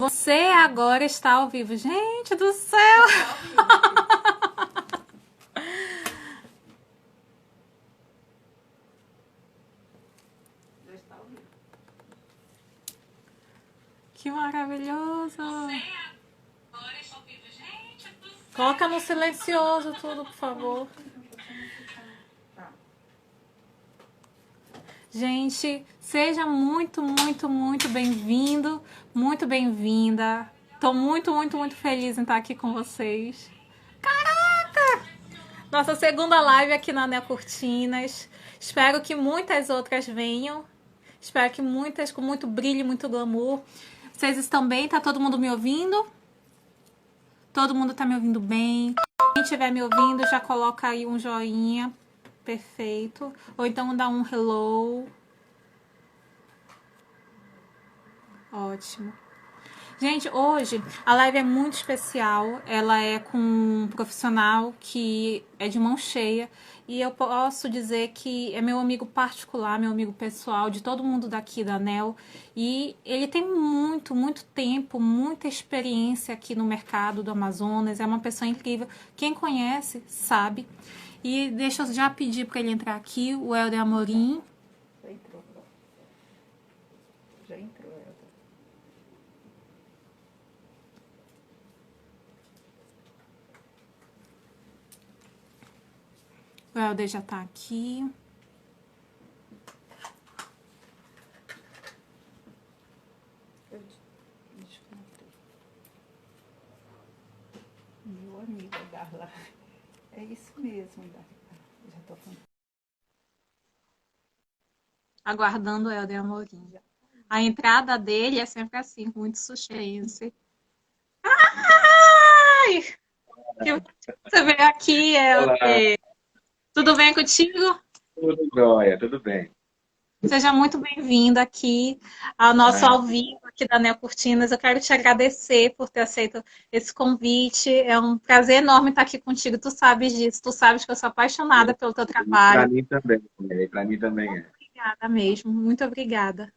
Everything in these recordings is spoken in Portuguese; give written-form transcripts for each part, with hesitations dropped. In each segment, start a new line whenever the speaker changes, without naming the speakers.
Você agora está ao vivo. Gente do céu! Que maravilhoso! Coloca no silencioso tudo, por favor. Gente, seja muito, muito, muito bem-vindo, muito bem-vinda. Tô muito, muito, muito feliz em estar aqui com vocês. Caraca! Nossa segunda live aqui na Neo Cortinas. Espero que muitas outras venham. Espero que muitas com muito brilho, muito glamour. Vocês estão bem? Tá todo mundo me ouvindo? Todo mundo tá me ouvindo bem? Quem estiver me ouvindo, já coloca aí um joinha. Perfeito. Ou então dá um hello. Ótimo. Gente, hoje a live é muito especial. Ela é com um profissional que é de mão cheia. E eu posso dizer que é meu amigo particular, meu amigo pessoal, de todo mundo daqui da ANEL. E ele tem muito, muito tempo, muita experiência aqui no mercado do Amazonas. É uma pessoa incrível. Quem conhece, sabe. E deixa eu já pedir para ele entrar aqui, o Helder Amorim.
Já entrou. Já entrou, Helder.
O Helder já tá aqui.
Meu amigo Darla. É isso mesmo, Darla. Já tô falando.
Aguardando o Helder Amorim. A entrada dele é sempre assim, com muito suspense. Ai! Que você veio aqui,
Olá,
Helder. Tudo bem contigo?
tudo jóia, tudo bem.
Seja muito bem-vindo aqui ao nosso ao vivo aqui da Neo Cortinas. Eu quero te agradecer por ter aceito esse convite. É um prazer enorme estar aqui contigo. Tu sabes disso. Tu sabes que eu sou apaixonada pelo teu
Para
trabalho.
mim também, para mim também é.
Obrigada mesmo. Muito obrigada.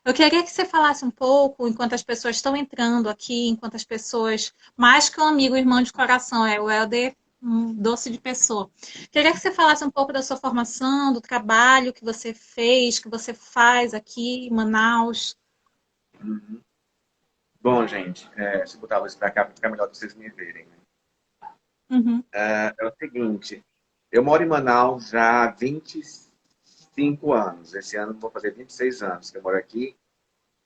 Eu queria que você falasse um pouco, enquanto as pessoas estão entrando aqui, enquanto as pessoas, mais que um amigo, irmão de coração, é o Helder, um doce de pessoa. Queria que você falasse um pouco da sua formação, do trabalho que você fez, que você faz aqui em Manaus.
Uhum. Bom, gente, se botar a luz para cá, vai ficar melhor para vocês me verem, né?
Uhum.
É o seguinte, eu moro em Manaus já há 25 anos. Esse ano vou fazer 26 anos que eu moro aqui.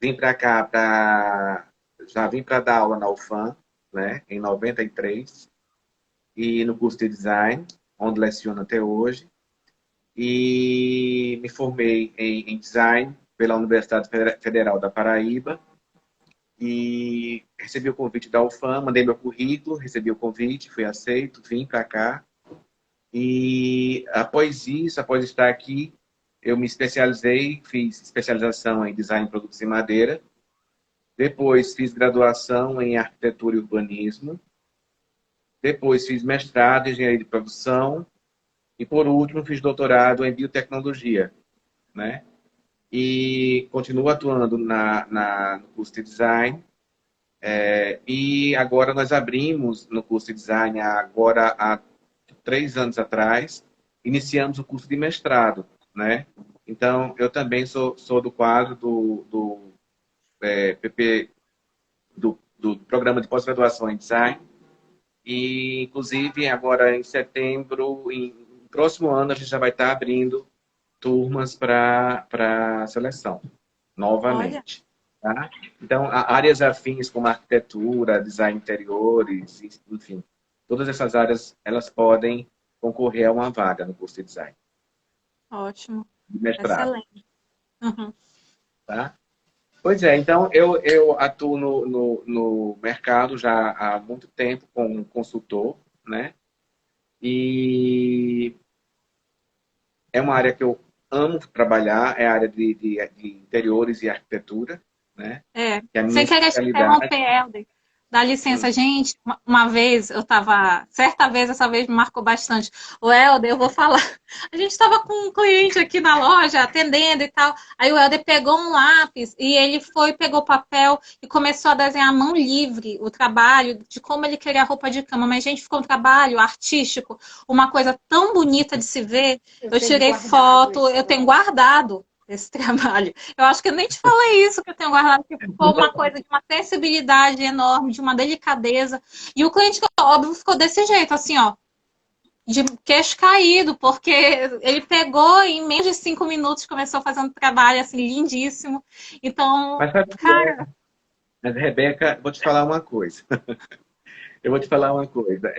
Vim para cá, já vim para dar aula na UFAM, né, em 93, e no curso de design, onde leciono até hoje. E me formei em design pela Universidade Federal da Paraíba e recebi o convite da UFAM, mandei meu currículo, recebi o convite, fui aceito, vim para cá e após isso, após estar aqui, eu me especializei, fiz especialização em design de produtos em madeira, depois fiz graduação em arquitetura e urbanismo, depois fiz mestrado em engenharia de produção e por último fiz doutorado em biotecnologia, né? E continuo atuando no curso de design. E agora nós abrimos no curso de design, agora há 3 anos atrás, iniciamos o curso de mestrado, né? Então, eu também sou do quadro do PP, do programa de pós-graduação em design. E, inclusive, agora em setembro, no próximo ano, a gente já vai estar abrindo turmas para seleção,
Olha,
novamente. Tá? Então, áreas afins como arquitetura, design de interiores, enfim, todas essas áreas elas podem concorrer a uma vaga no curso de design
ótimo,
de mestrado.
excelente. Uhum.
Tá? Pois é, então eu atuo no mercado já há muito tempo como consultor, né? E é uma área que eu amo trabalhar, é a área de interiores e arquitetura, né?
É,
Que é a minha
sem querer te
especialidade.
interromper, Helder. Dá licença, gente. Uma vez eu tava. Certa vez, essa vez me marcou bastante. O Helder, eu vou falar. A gente estava com um cliente aqui na loja, atendendo e tal. Aí o Helder pegou um lápis e ele foi, pegou papel e começou a desenhar à mão livre o trabalho de como ele queria a roupa de cama. Mas, gente, ficou um trabalho artístico, uma coisa tão bonita de se ver. Eu tirei foto, eu tenho guardado esse trabalho. Eu acho que eu nem te falei isso que eu tenho guardado, que ficou uma coisa de uma sensibilidade enorme, de uma delicadeza. E o cliente, óbvio, ficou desse jeito, assim, ó, de queixo caído, porque ele pegou e em menos de 5 minutos começou fazendo um trabalho, assim, lindíssimo. Então,
Mas, sabe o que
cara...
Mas, Rebeca, vou te falar uma coisa. Eu vou te falar uma coisa.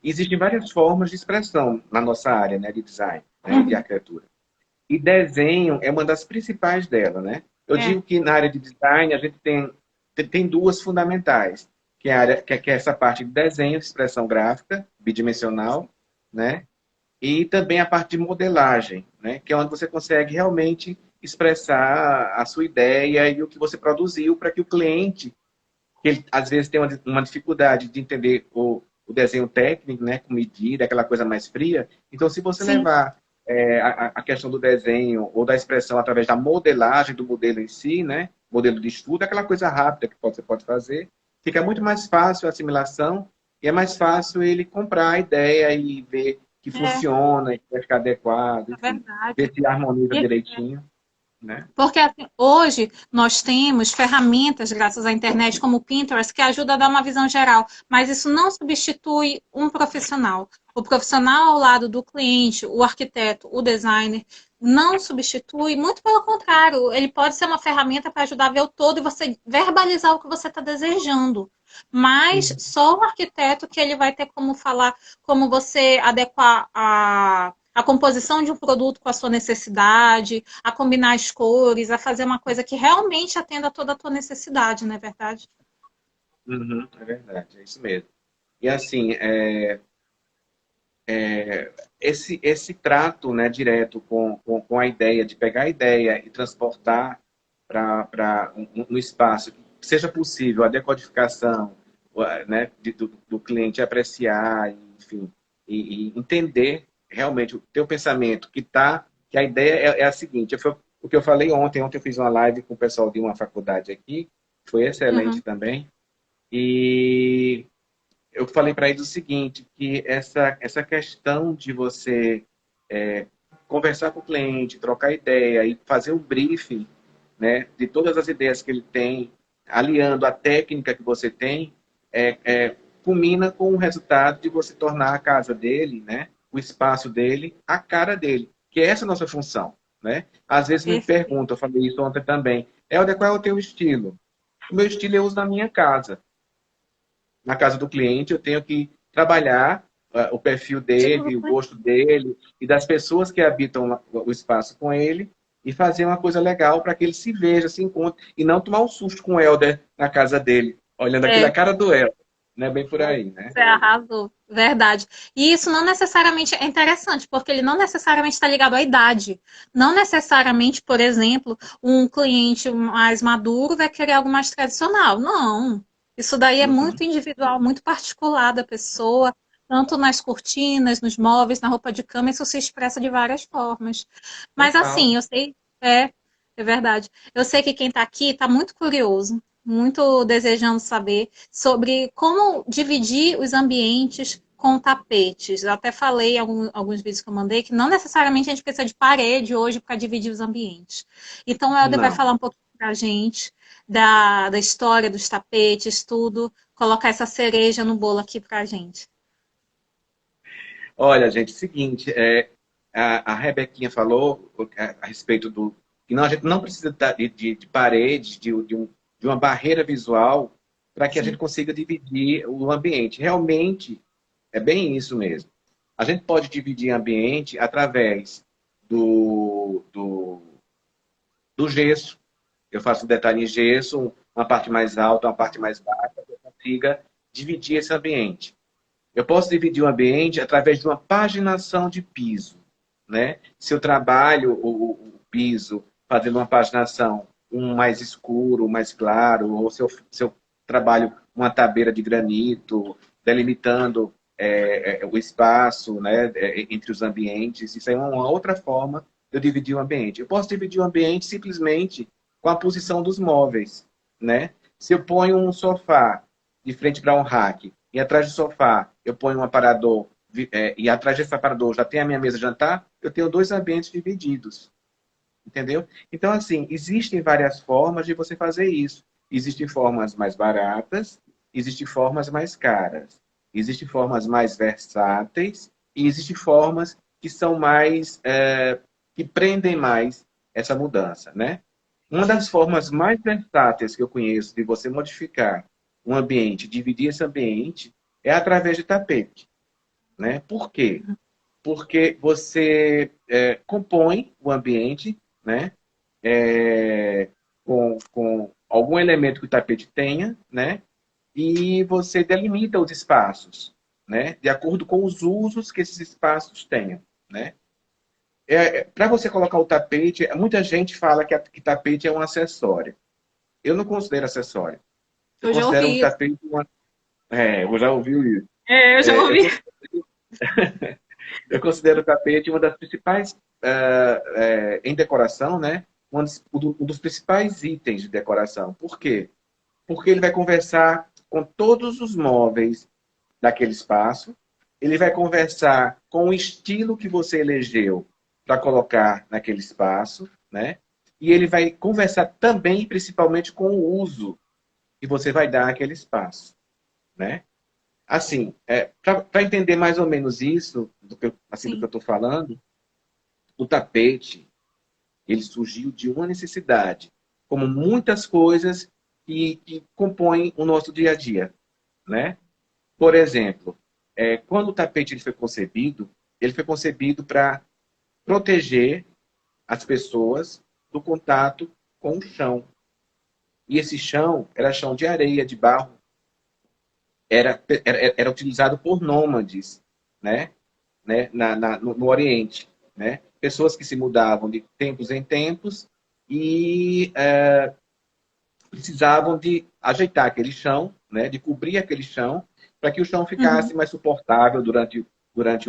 Existem várias formas de expressão na nossa área, né, de design, né, de arquitetura. E desenho é uma das principais dela, né? Eu digo que na área de design a gente tem duas fundamentais, que é, que é essa parte de desenho, expressão gráfica, bidimensional, né? E também a parte de modelagem, né? Que é onde você consegue realmente expressar a sua ideia e o que você produziu para que o cliente, que ele, às vezes tem uma dificuldade de entender o desenho técnico, né? Com medida, aquela coisa mais fria. Então, se você
Sim.
levar a questão do desenho ou da expressão através da modelagem do modelo em si, né? Modelo de estudo, aquela coisa rápida que você pode fazer, fica muito mais fácil a assimilação e é mais fácil ele comprar a ideia e ver que funciona, que vai ficar adequado,
É
enfim,
verdade.
ver se harmoniza direitinho, né?
Porque assim, hoje nós temos ferramentas, graças à internet, como o Pinterest, que ajuda a dar uma visão geral, mas isso não substitui um profissional. O profissional ao lado do cliente, o arquiteto, o designer, não substitui, muito pelo contrário, ele pode ser uma ferramenta para ajudar a ver o todo e você verbalizar o que você está desejando. Mas só o arquiteto que ele vai ter como falar, como você adequar a composição de um produto com a sua necessidade, a combinar as cores, a fazer uma coisa que realmente atenda a toda a tua necessidade, não é verdade?
Uhum, é verdade, é isso mesmo. E assim, esse trato, né, direto com a ideia, de pegar a ideia e transportar para um espaço que seja possível a decodificação, né, do cliente apreciar, enfim, e entender realmente o teu pensamento, que a ideia é a seguinte, foi o que eu falei ontem eu fiz uma live com o pessoal de uma faculdade aqui, foi excelente
Uhum.
também, e eu falei para eles o seguinte, que essa questão de você conversar com o cliente, trocar ideia e fazer um briefing, né, de todas as ideias que ele tem, aliando a técnica que você tem, culmina com o resultado de você tornar a casa dele, né, o espaço dele, a cara dele, que é essa a nossa função. Né? Às vezes me
Perfeito.
perguntam, eu falei isso ontem também, Helder, qual é o teu estilo? O meu estilo eu uso na minha casa. Na casa do cliente, eu tenho que trabalhar o perfil dele, o gosto dele e das pessoas que habitam o espaço com ele e fazer uma coisa legal para que ele se veja, se encontre e não tomar um susto com o Helder na casa dele, olhando aquilo a
É,
cara do Helder. Não é bem por aí, né?
você arrasou. Verdade. E isso não necessariamente é interessante, porque ele não necessariamente está ligado à idade. Não necessariamente, por exemplo, um cliente mais maduro vai querer algo mais tradicional. Não. Isso daí é
Uhum.
muito individual, muito particular da pessoa, tanto nas cortinas, nos móveis, na roupa de cama, isso se expressa de várias formas. Mas
Total.
assim, eu sei, é verdade. Eu sei que quem está aqui está muito curioso, muito desejando saber sobre como dividir os ambientes com tapetes. Eu até falei em alguns vídeos que eu mandei que não necessariamente a gente precisa de parede hoje para dividir os ambientes. Então, o Helder vai
Não.
falar um pouquinho para a gente da história dos tapetes, tudo, colocar essa cereja no bolo aqui para a gente.
Olha, gente, seguinte, a Rebequinha falou a respeito do que não, a gente não precisa de paredes, de uma barreira visual para que a gente
Sim.
consiga dividir o ambiente. Realmente, é bem isso mesmo. A gente pode dividir ambiente através do gesso. Eu faço um detalhe em gesso, uma parte mais alta, uma parte mais baixa, para que eu consiga dividir esse ambiente. Eu posso dividir o ambiente através de uma paginação de piso. Né? Se eu trabalho o piso fazendo uma paginação, um mais escuro, um mais claro, ou se eu trabalho uma tabeira de granito, delimitando o espaço, né, entre os ambientes. Isso é uma outra forma de eu dividir o ambiente. Eu posso dividir o ambiente simplesmente com a posição dos móveis, né? Se eu ponho um sofá de frente para um rack e atrás do sofá eu ponho um aparador e atrás desse aparador já tem a minha mesa de jantar, eu tenho dois ambientes divididos. Entendeu? Então, assim, existem várias formas de você fazer isso. Existem formas mais baratas, existem formas mais caras, existem formas mais versáteis e existem formas que são mais, que prendem mais essa mudança, né? Uma das formas mais versáteis que eu conheço de você modificar um ambiente, dividir esse ambiente, é através de tapete, né? Por quê? Porque você compõe o ambiente, né? Com algum elemento que o tapete tenha, né? E você delimita os espaços, né? De acordo com os usos que esses espaços tenham, né? Para você colocar o tapete, muita gente fala que tapete é um acessório. Eu não considero acessório. Eu
Eu já
considero um
ouvi isso.
tapete uma... eu já ouvi isso.
Eu já
Eu
ouvi.
Eu considero o tapete uma das principais, em decoração, né? Um dos principais itens de decoração. Por quê? Porque ele vai conversar com todos os móveis daquele espaço, ele vai conversar com o estilo que você elegeu para colocar naquele espaço, né? E ele vai conversar também, principalmente, com o uso que você vai dar àquele espaço, né? Assim, para entender mais ou menos isso, do que eu
Sim.
estou falando, o tapete, ele surgiu de uma necessidade, como muitas coisas que compõem o nosso dia a dia, né? Por exemplo, quando o tapete ele foi concebido para proteger as pessoas do contato com o chão. E esse chão era chão de areia, de barro, era utilizado por nômades, né? No Oriente, né? Pessoas que se mudavam de tempos em tempos e precisavam de ajeitar aquele chão, né? De cobrir aquele chão, para que o chão ficasse
Uhum.
mais suportável durante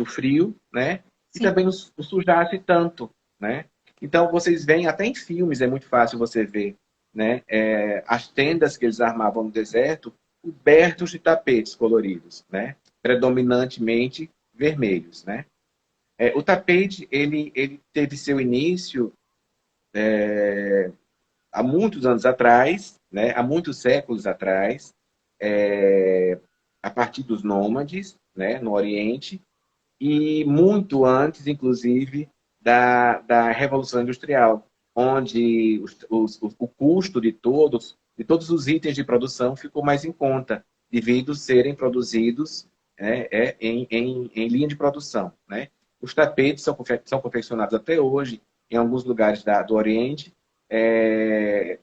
o frio, né? E
Sim.
também não sujasse tanto, né? Então, vocês veem, até em filmes é muito fácil você ver, né? As tendas que eles armavam no deserto, cobertos de tapetes coloridos, né? Predominantemente vermelhos, né? O tapete, ele teve seu início há muitos anos atrás, né? Há muitos séculos atrás, a partir dos nômades, né? No Oriente, e muito antes, inclusive, da Revolução Industrial, onde o custo de todos os itens de produção ficou mais em conta, devido serem produzidos em linha de produção, né? Os tapetes são confeccionados até hoje, em alguns lugares do Oriente,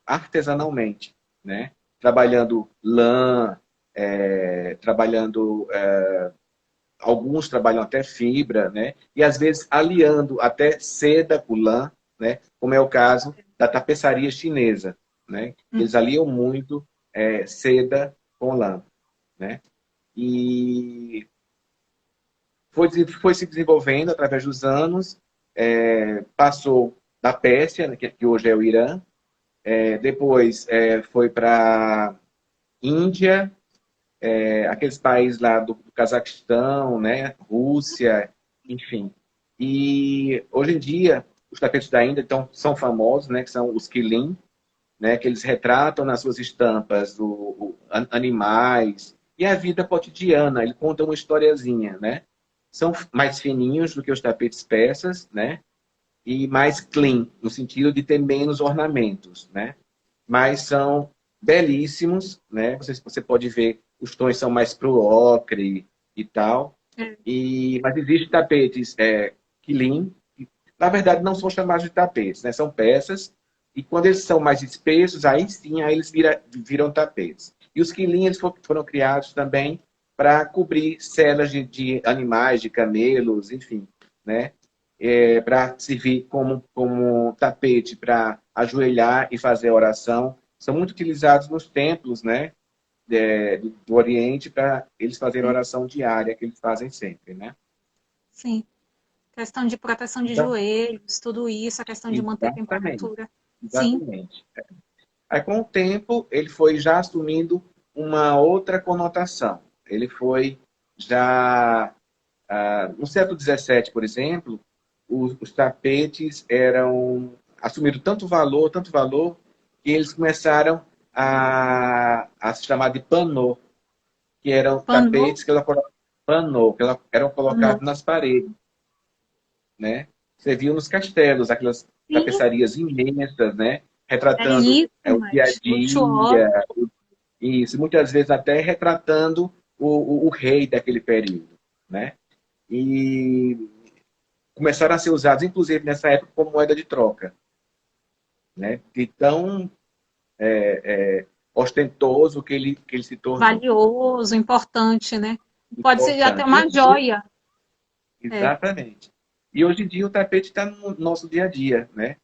artesanalmente, né? Trabalhando lã, trabalhando alguns trabalham até fibra, né? E às vezes aliando até seda com lã, né? Como é o caso da tapeçaria chinesa, né? Eles aliam muito seda com lã, né? E foi se desenvolvendo através dos anos, passou da Pérsia, né, que hoje é o Irã, depois foi para Índia, aqueles países lá do Cazaquistão, né, Rússia, enfim. E hoje em dia, os tapetes da Índia então, são famosos, né, que são os quilim, né, que eles retratam nas suas estampas animais e a vida cotidiana. Ele conta uma historiazinha, né? São mais fininhos do que os tapetes persas, né? E mais clean, no sentido de ter menos ornamentos, né? Mas são belíssimos, né? Você pode ver, os tons são mais pro ocre e tal.
É.
Mas existem tapetes Quilin, que na verdade não são chamados de tapetes, né? São peças, e quando eles são mais espessos, aí sim, aí eles viram tapetes. E os Quilin, eles foram criados também para cobrir celas de animais, de camelos, enfim, né? Para servir como tapete para ajoelhar e fazer oração. São muito utilizados nos templos, né? do Oriente para eles fazerem a oração diária que eles fazem sempre, né?
Sim. Questão de proteção de
Então,
joelhos, tudo isso, a questão de manter a
exatamente,
temperatura. Sim.
exatamente. Aí, com o tempo, ele foi já assumindo uma outra conotação. Ele foi já... no século XVII, por exemplo, os tapetes assumiram tanto valor, que eles começaram a se chamar de panô, que eram
Pano,
tapetes panô, que eram
pano.
colocados nas paredes, né? Você viu nos castelos, aquelas
Sim,
tapeçarias imensas, né? Retratando o dia a
belíssimas, luxuosas.
dia, isso, muitas vezes até retratando o rei daquele período, né? E começaram a ser usados, inclusive, nessa época, como moeda de troca, né? De tão ostentoso que ele se tornou.
Valioso, importante, né? Pode ser até
Importante.
uma joia. É.
Exatamente. E hoje em dia o tapete está no nosso dia a dia, né?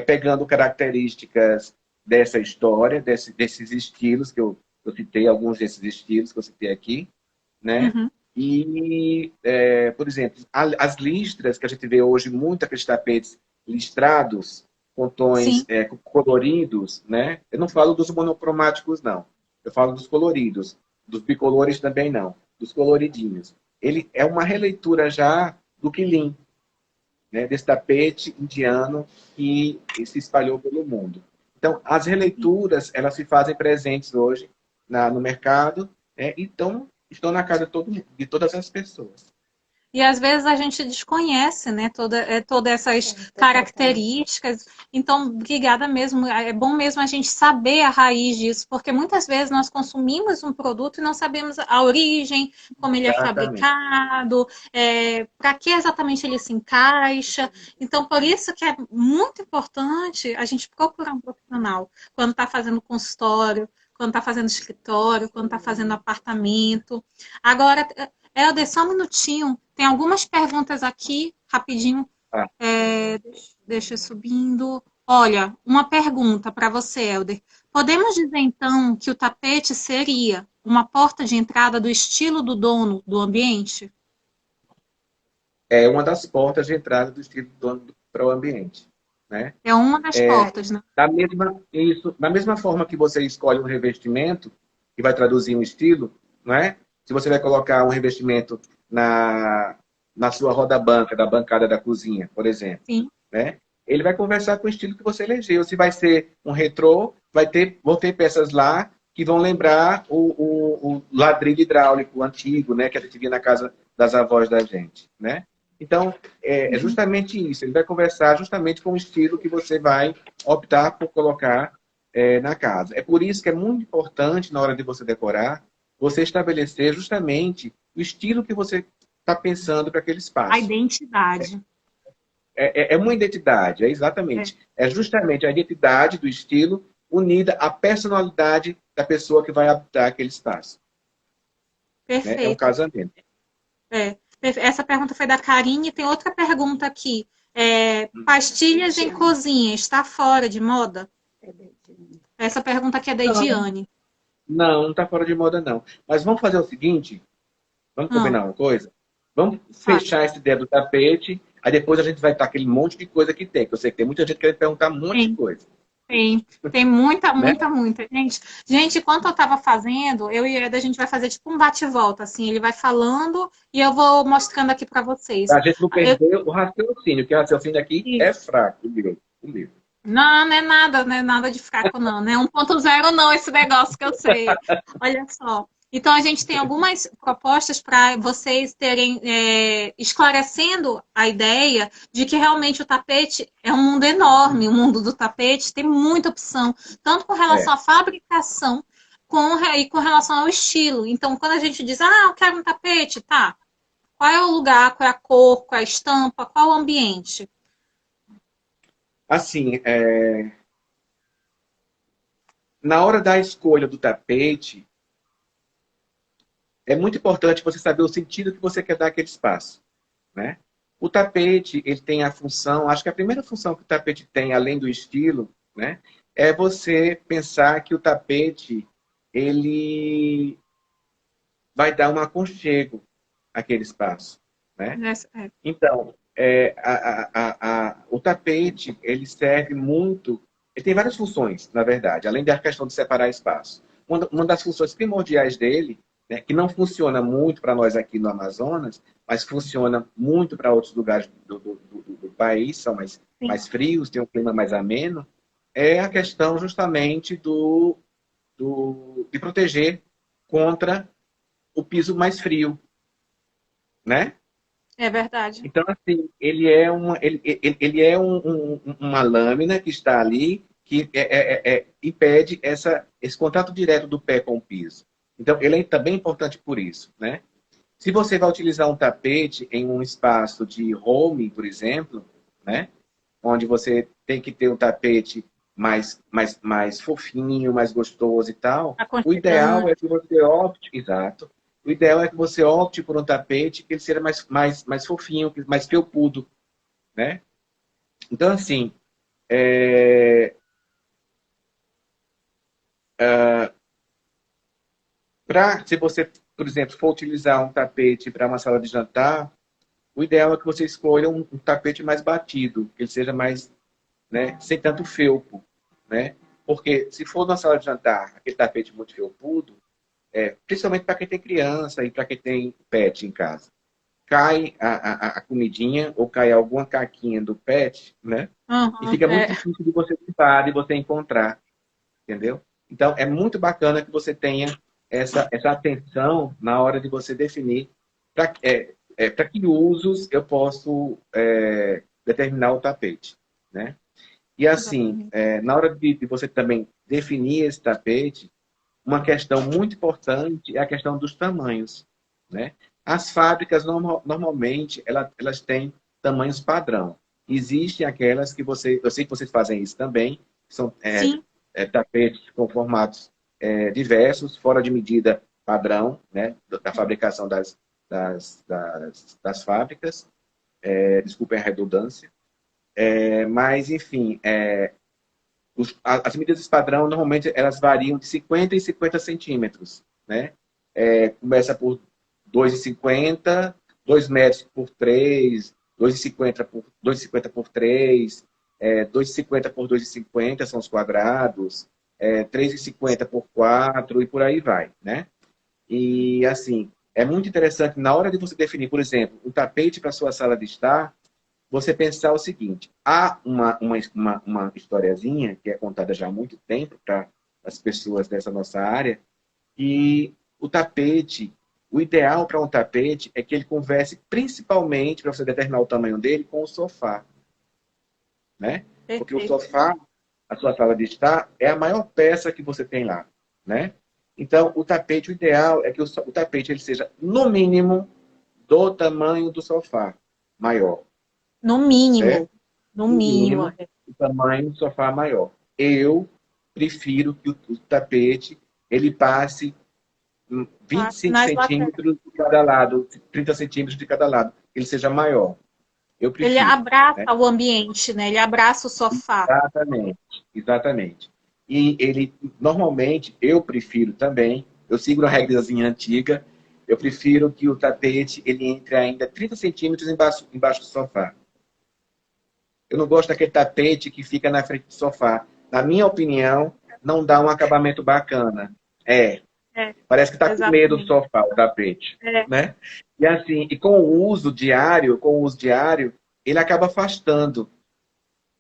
Pegando características dessa história, desses estilos que eu citei, alguns desses estilos que eu citei aqui, né?
Uhum.
E, por exemplo, as listras que a gente vê hoje, muito aqueles tapetes listrados, com tons
Sim.
coloridos, né? Eu não falo dos monocromáticos, não. Eu falo dos coloridos. Dos bicolores também não. Dos coloridinhos. Ele é uma releitura já do quilim, né? Desse tapete indiano que se espalhou pelo mundo. Então, as releituras, elas se fazem presentes hoje no mercado, né? Então, estão na casa de todas as pessoas.
E às vezes a gente desconhece, né, todas essas características. Então, obrigada mesmo. É bom mesmo a gente saber a raiz disso, porque muitas vezes nós consumimos um produto e não sabemos a origem, como ele é
Exatamente.
fabricado, para que exatamente ele se encaixa. Então, por isso que é muito importante a gente procurar um profissional quando está fazendo consultório, quando está fazendo escritório, quando está fazendo apartamento. Agora, Helder, só um minutinho. Tem algumas perguntas aqui, rapidinho.
Ah,
Deixa eu subindo. Olha, uma pergunta para você, Helder. Podemos dizer então que o tapete seria uma porta de entrada do estilo do dono do ambiente?
é uma das portas de entrada do estilo do para o ambiente, né?
É uma das portas, né?
Da mesma forma que você escolhe um revestimento que vai traduzir um estilo, não é? Se você vai colocar um revestimento na sua roda-banca, da bancada da cozinha, por exemplo,
Sim.
né? Ele vai conversar com o estilo que você elegeu. Se vai ser um retrô, vão ter peças lá que vão lembrar o ladrilho hidráulico antigo, né? Que a gente via na casa das avós da gente, né? Então, é justamente isso. Ele vai conversar justamente com o estilo que você vai optar por colocar na casa. É por isso que é muito importante, na hora de você decorar, você estabelecer justamente o estilo que você está pensando para aquele
A
espaço.
identidade.
É uma identidade, exatamente. É justamente a identidade do estilo unida à personalidade da pessoa que vai habitar aquele espaço. Né? É um
Perfeito.
casamento.
Essa pergunta foi da Karine. Tem outra pergunta aqui. Pastilhas em cozinha, está fora de moda? Essa pergunta aqui é da Ediane.
Não está fora de moda, não. Mas vamos fazer o seguinte, vamos
Hum,
combinar uma coisa? Vamos
fale.
fechar essa ideia do tapete, aí depois a gente vai estar aquele monte de coisa que tem, que eu sei que tem muita gente querendo perguntar um monte de
Tem,
coisa.
tem muita,
Né?
muita, muita. Gente, enquanto eu estava fazendo, eu e Eda, a gente vai fazer tipo um bate-volta, assim. Ele vai falando e eu vou mostrando aqui para vocês.
Para a gente não
Eu,
perder o raciocínio, que o raciocínio aqui é fraco, o meu.
não, não é nada de fraco, não. Não é 1.0, não, esse negócio que eu sei. Olha só. Então, a gente tem algumas propostas para vocês terem, esclarecendo a ideia de que realmente o tapete é um mundo enorme. O mundo do tapete tem muita opção, tanto com
É.
relação à fabricação e com relação ao estilo. Então, quando a gente diz, eu quero um tapete, tá. Qual é o lugar, qual é a cor, qual é a estampa, qual é o ambiente?
Assim, na hora da escolha do tapete, é muito importante você saber o sentido que você quer dar àquele espaço, né? O tapete, ele tem a função, acho que a primeira função que o tapete tem, além do estilo, né, é você pensar que o tapete ele vai dar um aconchego àquele espaço, né?
É.
Então, o tapete, ele serve muito, ele tem várias funções, na verdade, além da questão de separar espaço. Uma das funções primordiais dele, né, que não funciona muito para nós aqui no Amazonas, mas funciona muito para outros lugares do país, são
Sim.
mais frios, tem um clima mais ameno, é a questão justamente de proteger contra o piso mais frio, né?
É verdade.
Então, assim, ele é uma lâmina que está ali que impede esse contato direto do pé com o piso. Então, ele é também importante por isso, né? Se você vai utilizar um tapete em um espaço de home, por exemplo, né? Onde você tem que ter um tapete mais fofinho, mais gostoso e tal, o ideal é
Aconchegante.
que você opte, exato, o ideal é que você opte por um tapete que ele seja mais fofinho, mais felpudo, né? Então, assim, se você, por exemplo, for utilizar um tapete para uma sala de jantar, o ideal é que você escolha um tapete mais batido, que ele seja mais, né, sem tanto felpo, né? Porque se for na sala de jantar, aquele tapete muito felpudo, principalmente para quem tem criança e para quem tem pet em casa, cai a comidinha ou cai alguma caquinha do pet, né? E
Uhum,
fica muito difícil de você limpar, de você encontrar, entendeu? Então, é muito bacana que você tenha essa atenção na hora de você definir para que usos eu posso determinar o tapete, né? E assim,
exatamente.
na hora de você também definir esse tapete, uma questão muito importante é a questão dos tamanhos, né? As fábricas, normalmente, elas têm tamanhos padrão. Existem aquelas que eu sei que vocês fazem isso também, que são
Sim,
tapetes com formatos diversos, fora de medida padrão, né? Da fabricação das fábricas. Desculpem a redundância. Mas, enfim, as medidas padrão, normalmente, elas variam de 50 e 50 centímetros, né? Começa por 2,50, 2 metros por 3, 2,50 por 3, 2,50 por 2,50 são os quadrados, 3,50 por 4 e por aí vai, né? E, assim, é muito interessante, na hora de você definir, por exemplo, um tapete para sua sala de estar, você pensar o seguinte: há uma historiazinha que é contada já há muito tempo para as pessoas dessa nossa área, e o ideal para um tapete é que ele converse principalmente, para você determinar o tamanho dele, com o sofá, né? Porque o
perfeito.
sofá, a sua sala de estar, é a maior peça que você tem lá, né? Então, o ideal é que o tapete ele seja, no mínimo, do tamanho do sofá, maior,
No mínimo.
certo?
No
No
mínimo.
mínimo, o tamanho do sofá maior. Eu prefiro que o tapete ele passe 25
Nas laterais.
centímetros de cada lado, 30 centímetros de cada lado, ele seja maior. Eu
Ele
prefiro, né?
abraça o ambiente, né? Ele abraça o sofá.
Exatamente, exatamente. E ele, normalmente, eu prefiro também, eu sigo uma regrazinha antiga, eu prefiro que o tapete ele entre ainda 30 centímetros embaixo do sofá. Eu não gosto daquele tapete que fica na frente do sofá. Na minha opinião, não dá um acabamento bacana.
É,
Parece que está com medo do
exatamente.
sofá, o tapete,
É,
né? E assim, com o uso diário, ele acaba afastando,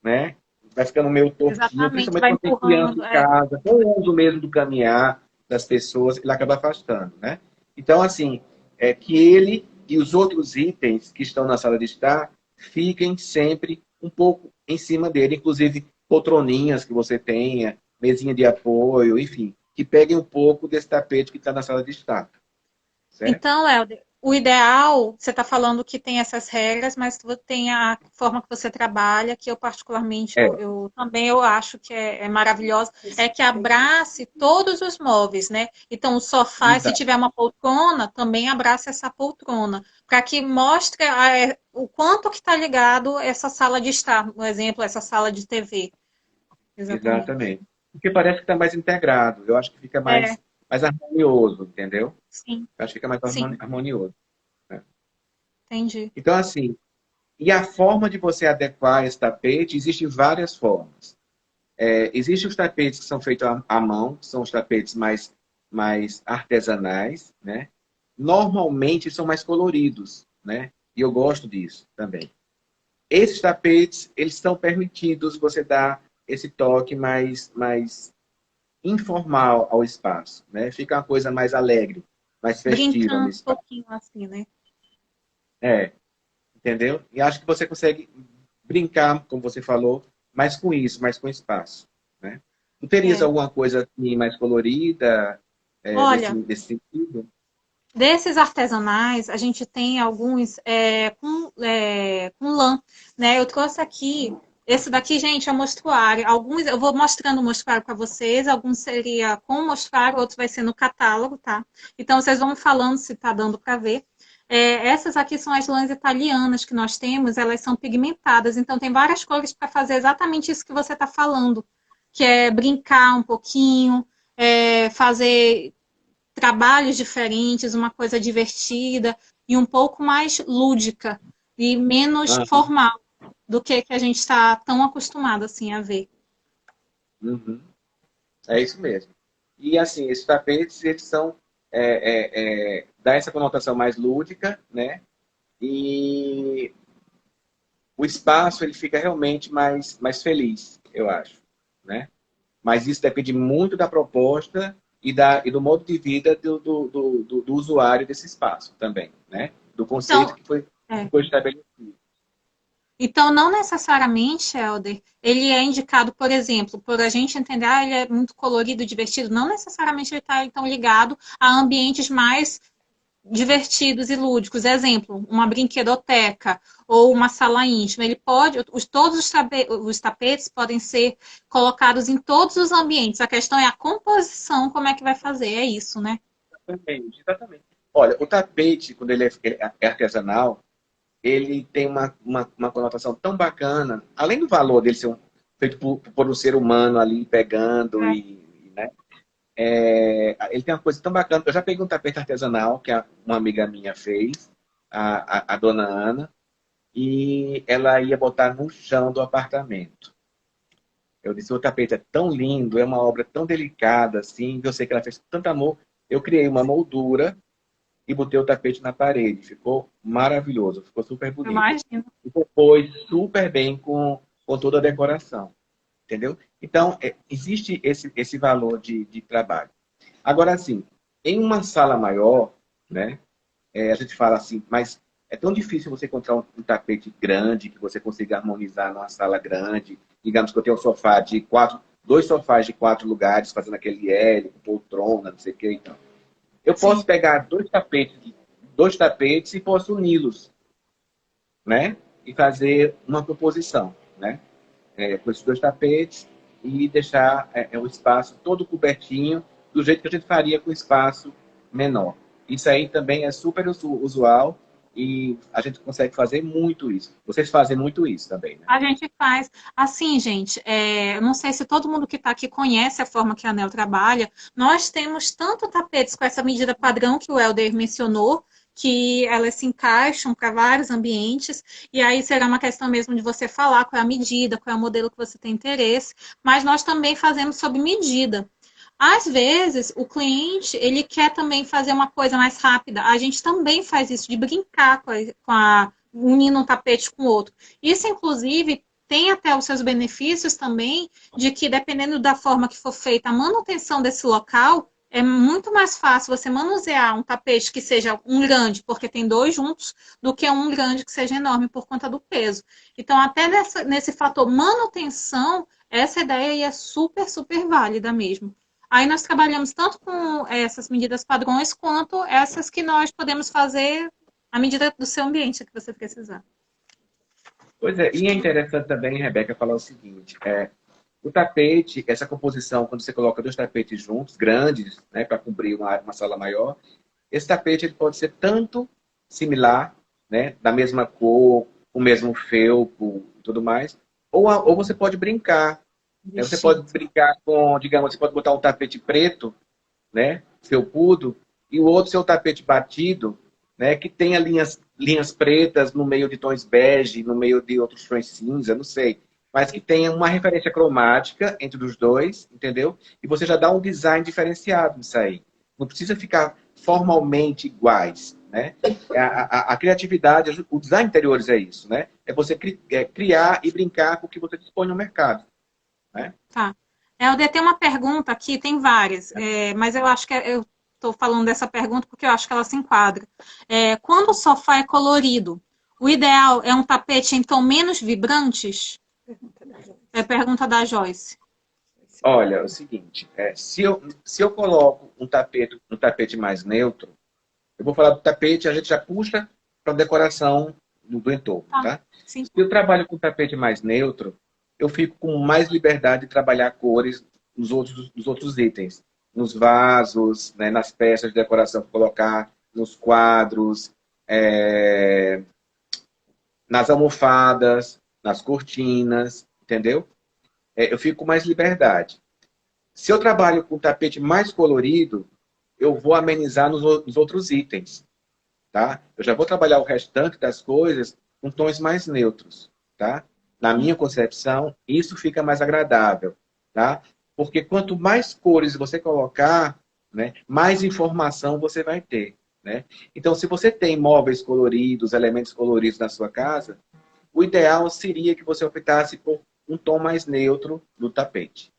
né? Vai ficando meio tortinho,
exatamente.
principalmente
Vai
quando tem criança
empurrando.
em
É.
casa, com o uso mesmo do caminhar das pessoas, ele acaba afastando, né? Então, assim, é que ele e os outros itens que estão na sala de estar fiquem sempre um pouco em cima dele, inclusive poltroninhas que você tenha, mesinha de apoio, enfim, que peguem um pouco desse tapete que está na sala de estar, certo?
Então, Helder, o ideal, você está falando que tem essas regras, mas tem a forma que você trabalha, que eu particularmente,
É,
eu também eu acho que é maravilhosa, é que abrace todos os móveis, né? Então, o sofá, se
exato.
tiver uma poltrona, também abrace essa poltrona, para que mostre o quanto que está ligado essa sala de estar, por exemplo, essa sala de TV. Exatamente.
Exatamente. Porque parece que está mais integrado. Eu acho que fica
É,
mais harmonioso, entendeu?
Sim,
Eu acho que fica mais
sim,
harmonioso, né?
entendi.
Então, assim, e a forma de você adequar esse tapete, existem várias formas. Existem os tapetes que são feitos à mão, que são os tapetes mais artesanais, né? Normalmente são mais coloridos, né? E eu gosto disso também. Esses tapetes, eles estão permitidos você dar esse toque mais informal ao espaço, né? Fica uma coisa mais alegre, mais festiva no
Brincando um
espaço.
pouquinho assim, né?
É, entendeu? E acho que você consegue brincar, como você falou, mais com isso, mais com espaço, né? Tu terias
É.
alguma coisa assim, mais colorida,
Olha,
nesse sentido?
desses artesanais, a gente tem alguns com lã, né? Eu trouxe aqui, esse daqui, gente, é mostruário. Alguns, eu vou mostrando o mostruário para vocês, alguns seria com mostruário, outros vai ser no catálogo, tá? Então, vocês vão falando se tá dando para ver. Essas aqui são as lãs italianas que nós temos, elas são pigmentadas, então tem várias cores para fazer exatamente isso que você está falando, que é brincar um pouquinho, fazer trabalhos diferentes, uma coisa divertida e um pouco mais lúdica e menos
Ah,
formal do que a gente está tão acostumado assim a ver.
uhum. É isso mesmo. E assim, esses tapetes, eles são dá essa conotação mais lúdica, né? E o espaço ele fica realmente mais feliz, eu acho, né? Mas isso depende muito da proposta e do modo de vida do usuário desse espaço também, né? Do conceito
Então,
que
é,
foi estabelecido.
então, não necessariamente, Helder, ele é indicado, por exemplo, por a gente entender, ele é muito colorido, divertido, não necessariamente ele está então ligado a ambientes mais divertidos e lúdicos. Exemplo, uma brinquedoteca ou uma sala íntima. Ele pode, todos os tapetes podem ser colocados em todos os ambientes. A questão é a composição, como é que vai fazer. É isso, né?
Exatamente, exatamente. Olha, o tapete, quando ele é artesanal, ele tem uma conotação tão bacana, além do valor dele ser feito por um ser humano ali pegando
É.
né? Ele tem uma coisa tão bacana. Eu já peguei um tapete artesanal que uma amiga minha fez, a dona Ana, e ela ia botar no chão do apartamento. Eu disse, o tapete é tão lindo, é uma obra tão delicada, assim, eu sei que ela fez com tanto amor. Eu criei uma moldura e botei o tapete na parede. Ficou maravilhoso, ficou super
Eu
bonito.
imagino.
E compôs super bem com toda a decoração, entendeu? Então, existe esse valor de trabalho. Agora, assim, em uma sala maior, né, a gente fala assim, mas é tão difícil você encontrar um tapete grande que você consiga harmonizar numa sala grande. Digamos que eu tenho um sofá de dois sofás de 4 lugares, fazendo aquele L, com poltrona, não sei o que. Então. Eu posso
Sim.
pegar dois tapetes e posso uni-los, né? E fazer uma composição, né? Com esses dois tapetes e deixar o espaço todo cobertinho, do jeito que a gente faria com espaço menor. Isso aí também é super usual e a gente consegue fazer muito isso. Vocês fazem muito isso também, né?
A gente faz assim, gente. Eu não sei se todo mundo que está aqui conhece a forma que a ANEL trabalha. Nós temos tanto tapetes com essa medida padrão que o Helder mencionou, que elas se encaixam para vários ambientes, e aí será uma questão mesmo de você falar qual é a medida, qual é o modelo que você tem interesse, mas nós também fazemos sob medida. Às vezes, o cliente ele quer também fazer uma coisa mais rápida. A gente também faz isso, de brincar unindo um tapete com o outro. Isso, inclusive, tem até os seus benefícios também, de que dependendo da forma que for feita a manutenção desse local, é muito mais fácil você manusear um tapete que seja um grande, porque tem dois juntos, do que um grande que seja enorme por conta do peso. Então, até nesse fator manutenção, essa ideia aí é super, super válida mesmo. Aí nós trabalhamos tanto com essas medidas padrões, quanto essas que nós podemos fazer à medida do seu ambiente que você precisar.
Pois é, e é interessante também, Rebeca, falar o seguinte: o tapete, essa composição, quando você coloca dois tapetes juntos, grandes, né, para cobrir uma sala maior, esse tapete ele pode ser tanto similar, né, da mesma cor, o mesmo felpo e tudo mais, ou você pode brincar. Você pode
Vestido.
brincar com, digamos, você pode botar um tapete preto, né, felpudo, e o outro seu tapete batido, né, que tenha linhas pretas no meio de tons bege, no meio de outros tons cinza, não sei. Mas que tenha uma referência cromática entre os dois, entendeu? E você já dá um design diferenciado nisso aí. Não precisa ficar formalmente iguais, né? A criatividade, o design de interiores é isso, né? É você criar e brincar com o que você dispõe no mercado, né?
Tá. Helder, tem uma pergunta aqui, tem várias, mas eu acho que eu estou falando dessa pergunta porque eu acho que ela se enquadra. Quando o sofá é colorido, o ideal é um tapete em tom menos vibrantes?
Pergunta da Joyce.
É a pergunta da Joyce.
Olha, é o seguinte, se eu coloco um tapete mais neutro, eu vou falar do tapete, a gente já puxa para a decoração do entorno, tá?
Sim.
Se eu trabalho com tapete mais neutro, eu fico com mais liberdade de trabalhar cores nos outros itens. Nos vasos, né, nas peças de decoração que colocar, nos quadros, nas almofadas, nas cortinas, entendeu? Eu fico com mais liberdade. Se eu trabalho com tapete mais colorido, eu vou amenizar nos outros itens, tá? Eu já vou trabalhar o restante das coisas com tons mais neutros, tá? Na minha concepção, isso fica mais agradável, tá? Porque quanto mais cores você colocar, né, mais informação você vai ter, né? Então, se você tem móveis coloridos, elementos coloridos na sua casa, o ideal seria que você optasse por um tom mais neutro no tapete.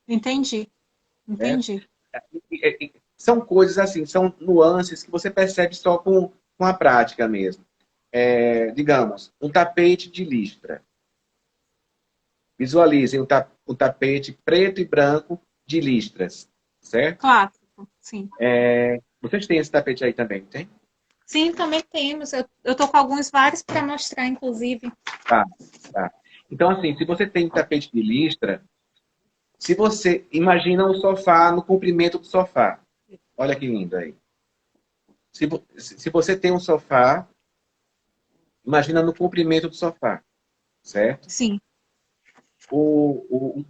Entendi. Entendi.
São coisas assim, são nuances que você percebe só com a prática mesmo. Digamos, um tapete de listra. Visualizem um tapete preto e branco de listras, certo?
Clássico, sim.
Vocês têm esse tapete aí também, tem?
Sim, também temos. Eu tô com vários para mostrar, inclusive.
Tá. Então, assim, se você tem um tapete de listra, se você imagina um sofá no comprimento do sofá. Olha que lindo aí. Se você tem um sofá, imagina no comprimento do sofá, certo?
Sim.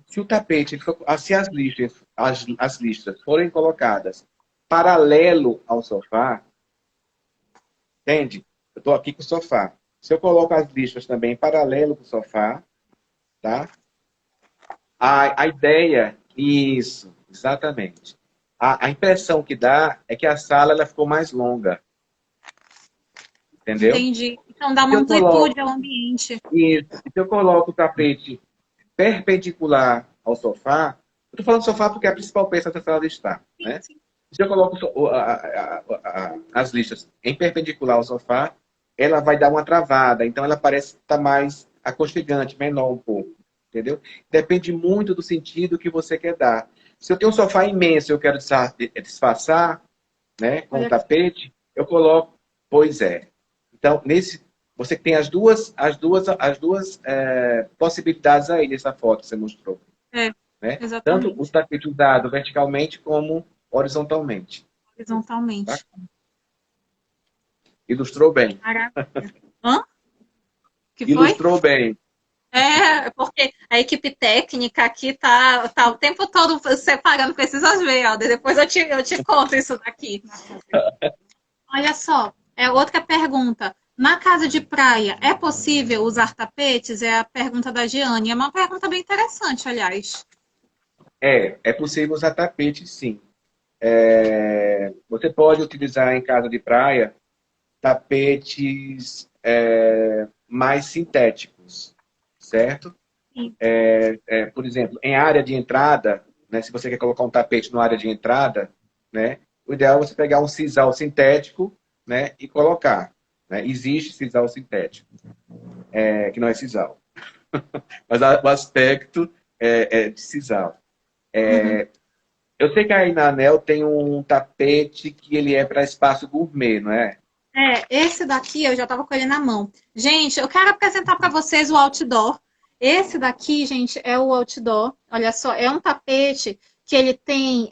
Se o tapete, se as listras forem colocadas paralelo ao sofá, entende? Eu estou aqui com o sofá. Se eu coloco as listras também paralelo com o sofá, tá? A ideia, isso, exatamente. A impressão que dá é que a sala ela ficou mais longa. Entendeu?
Entendi. Então dá uma amplitude ao ambiente.
Isso. Se eu coloco o tapete perpendicular ao sofá, eu estou falando sofá porque é a principal peça da sala de estar, né?
Sim.
Se eu coloco as listras em perpendicular ao sofá, ela vai dar uma travada, então ela parece estar mais aconchegante, menor um pouco, entendeu? Depende muito do sentido que você quer dar. Se eu tenho um sofá imenso e eu quero disfarçar, né, com o tapete, eu coloco, pois é. Então, você tem as duas possibilidades aí nessa foto que você mostrou. Né?
Exatamente.
Tanto o tapete usado verticalmente como horizontalmente.
Horizontalmente.
Tá? Ilustrou bem.
Maravilha. Hã? Que foi?
Ilustrou bem.
Porque a equipe técnica aqui tá o tempo todo separando, precisas ver, Alder. Depois eu te conto isso daqui. Olha só, outra pergunta. Na casa de praia, é possível usar tapetes? É a pergunta da Giane. É uma pergunta bem interessante, aliás.
É possível usar tapete, sim. Você pode utilizar em casa de praia tapetes mais sintéticos, certo?
Sim.
Por exemplo, em área de entrada, né, se você quer colocar um tapete na área de entrada, né, o ideal é você pegar um sisal sintético, né, e colocar. Né? Existe sisal sintético, que não é sisal. Mas o aspecto é de sisal. Eu sei que aí na Anel tem um tapete que ele é para espaço gourmet, não é?
Esse daqui eu já estava com ele na mão. Gente, eu quero apresentar para vocês o outdoor. Esse daqui, gente, é o outdoor. Olha só, é um tapete que ele tem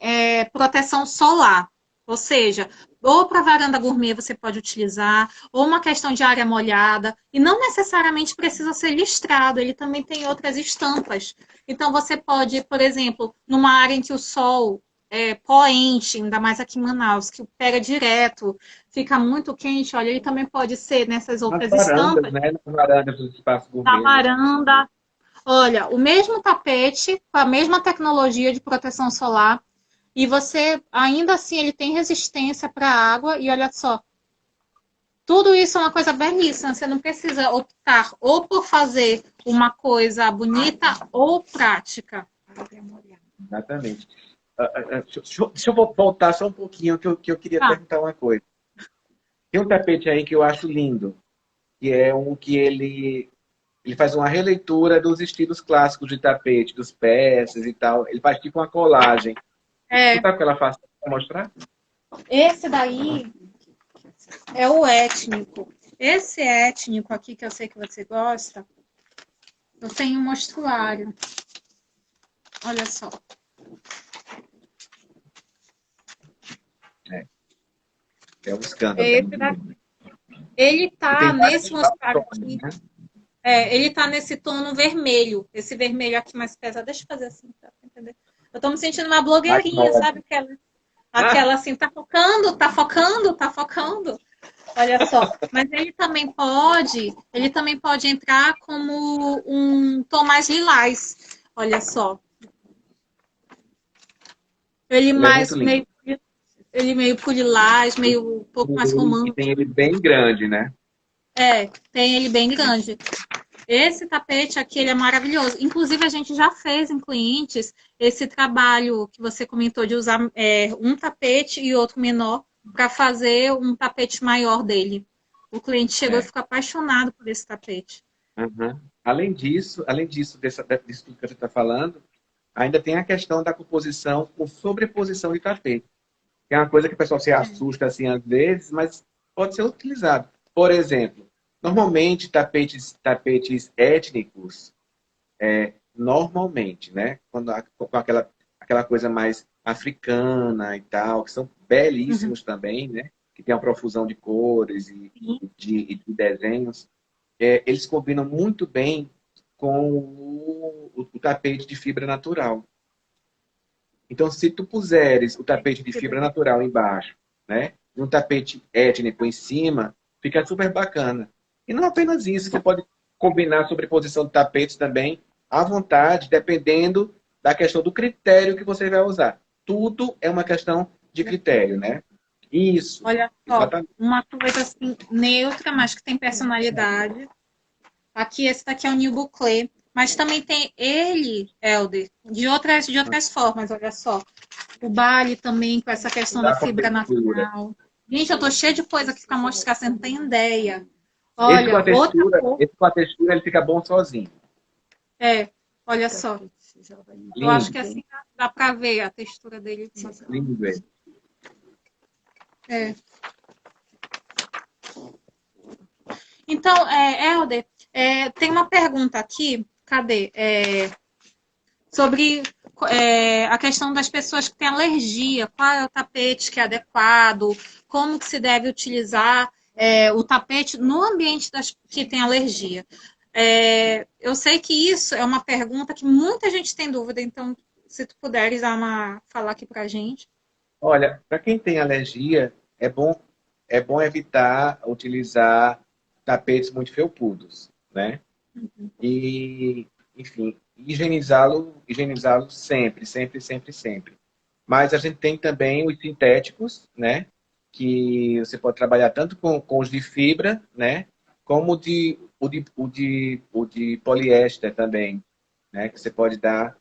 proteção solar. Ou seja, ou para varanda gourmet você pode utilizar, ou uma questão de área molhada. E não necessariamente precisa ser listrado, ele também tem outras estampas. Então você pode, por exemplo, numa área em que o sol poente, ainda mais aqui em Manaus, que pega direto, fica muito quente, olha, ele também pode ser nessas
Nas
outras
varandas,
estampas,
né? Nas varandas dos espaços
na
gourmet, né?
varanda. Olha, o mesmo tapete, com a mesma tecnologia de proteção solar, e você, ainda assim, ele tem resistência para a água, e olha só, tudo isso é uma coisa belíssima. Você não precisa optar ou por fazer uma coisa bonita ou prática.
Exatamente. Deixa eu voltar só um pouquinho, que eu queria
Tá.
perguntar uma coisa. Tem um tapete aí que eu acho lindo, que é um que ele faz uma releitura dos estilos clássicos de tapete, dos peças e tal. Ele faz tipo uma colagem. Tu
É,
tá com ela fácil para mostrar?
esse daí é o étnico. Esse étnico aqui, que eu sei que você gosta, eu tenho um mostruário. Olha só.
É um escândalo, é
Esse
muito lindo.
daqui. Ele
E
tá
tem várias
nesse mostruário
fações,
aqui.
né?
Ele tá nesse tom vermelho. Esse vermelho aqui mais pesado. Deixa eu fazer assim, pra entender. Eu tô me sentindo uma
Mais
blogueirinha,
nova.
sabe? Aquela assim, tá focando, tá focando, tá focando. Olha só. Mas ele também pode entrar como um tom mais lilás. Olha só. Ele
Ele é muito
mais
lindo.
meio pro lilás, meio um pouco mais
E
romântico.
tem ele bem grande, né?
Tem ele bem grande. Esse tapete aqui, ele é maravilhoso. Inclusive, a gente já fez em clientes esse trabalho que você comentou de usar um tapete e outro menor para fazer um tapete maior dele. O cliente chegou e
É.
ficou apaixonado por esse tapete.
Uhum. Além disso, disso tudo que a gente está falando, ainda tem a questão da composição com sobreposição de tapete. Que é uma coisa que o pessoal se assusta assim às vezes, mas pode ser utilizado. Por exemplo, normalmente tapetes étnicos, normalmente, né? Com aquela coisa mais africana e tal, que são
Uhum.
belíssimos também, né? Que tem uma profusão de cores e de desenhos. Eles combinam muito bem com o tapete de fibra natural. Então, se tu puseres o tapete de fibra natural embaixo, né, e um tapete étnico em cima, fica super bacana. E não apenas isso, você pode combinar a sobreposição de tapetes também à vontade, dependendo da questão do critério que você vai usar. Tudo é uma questão de critério, né? Isso,
Olha só,
exatamente.
uma coisa assim neutra, mas que tem personalidade. Aqui, esse daqui é o New Bouclé. Mas também tem ele, Helder, de outras formas, olha só. O Bali também, com essa questão da
Dá com a
fibra
textura.
natural. Gente, eu tô cheia de coisa aqui para mostrar, você não tem ideia. Olha, outra cor.
Esse com a textura, ele fica bom sozinho.
É, olha só. Eu acho
Lindo,
que assim dá para ver a textura dele.
lindo ele.
É. Então, Helder, tem uma pergunta aqui. Cadê? Sobre a questão das pessoas que têm alergia, qual é o tapete que é adequado, como que se deve utilizar o tapete no ambiente das que tem alergia. Eu sei que isso é uma pergunta que muita gente tem dúvida, então se tu puderes falar aqui pra gente.
Olha, para quem tem alergia, é bom evitar utilizar tapetes muito felpudos, né? E, enfim, higienizá-lo sempre, sempre, sempre, sempre. Mas a gente tem também os sintéticos, né? Que você pode trabalhar tanto com os de fibra, né? Como o de poliéster também, né? Que você pode dar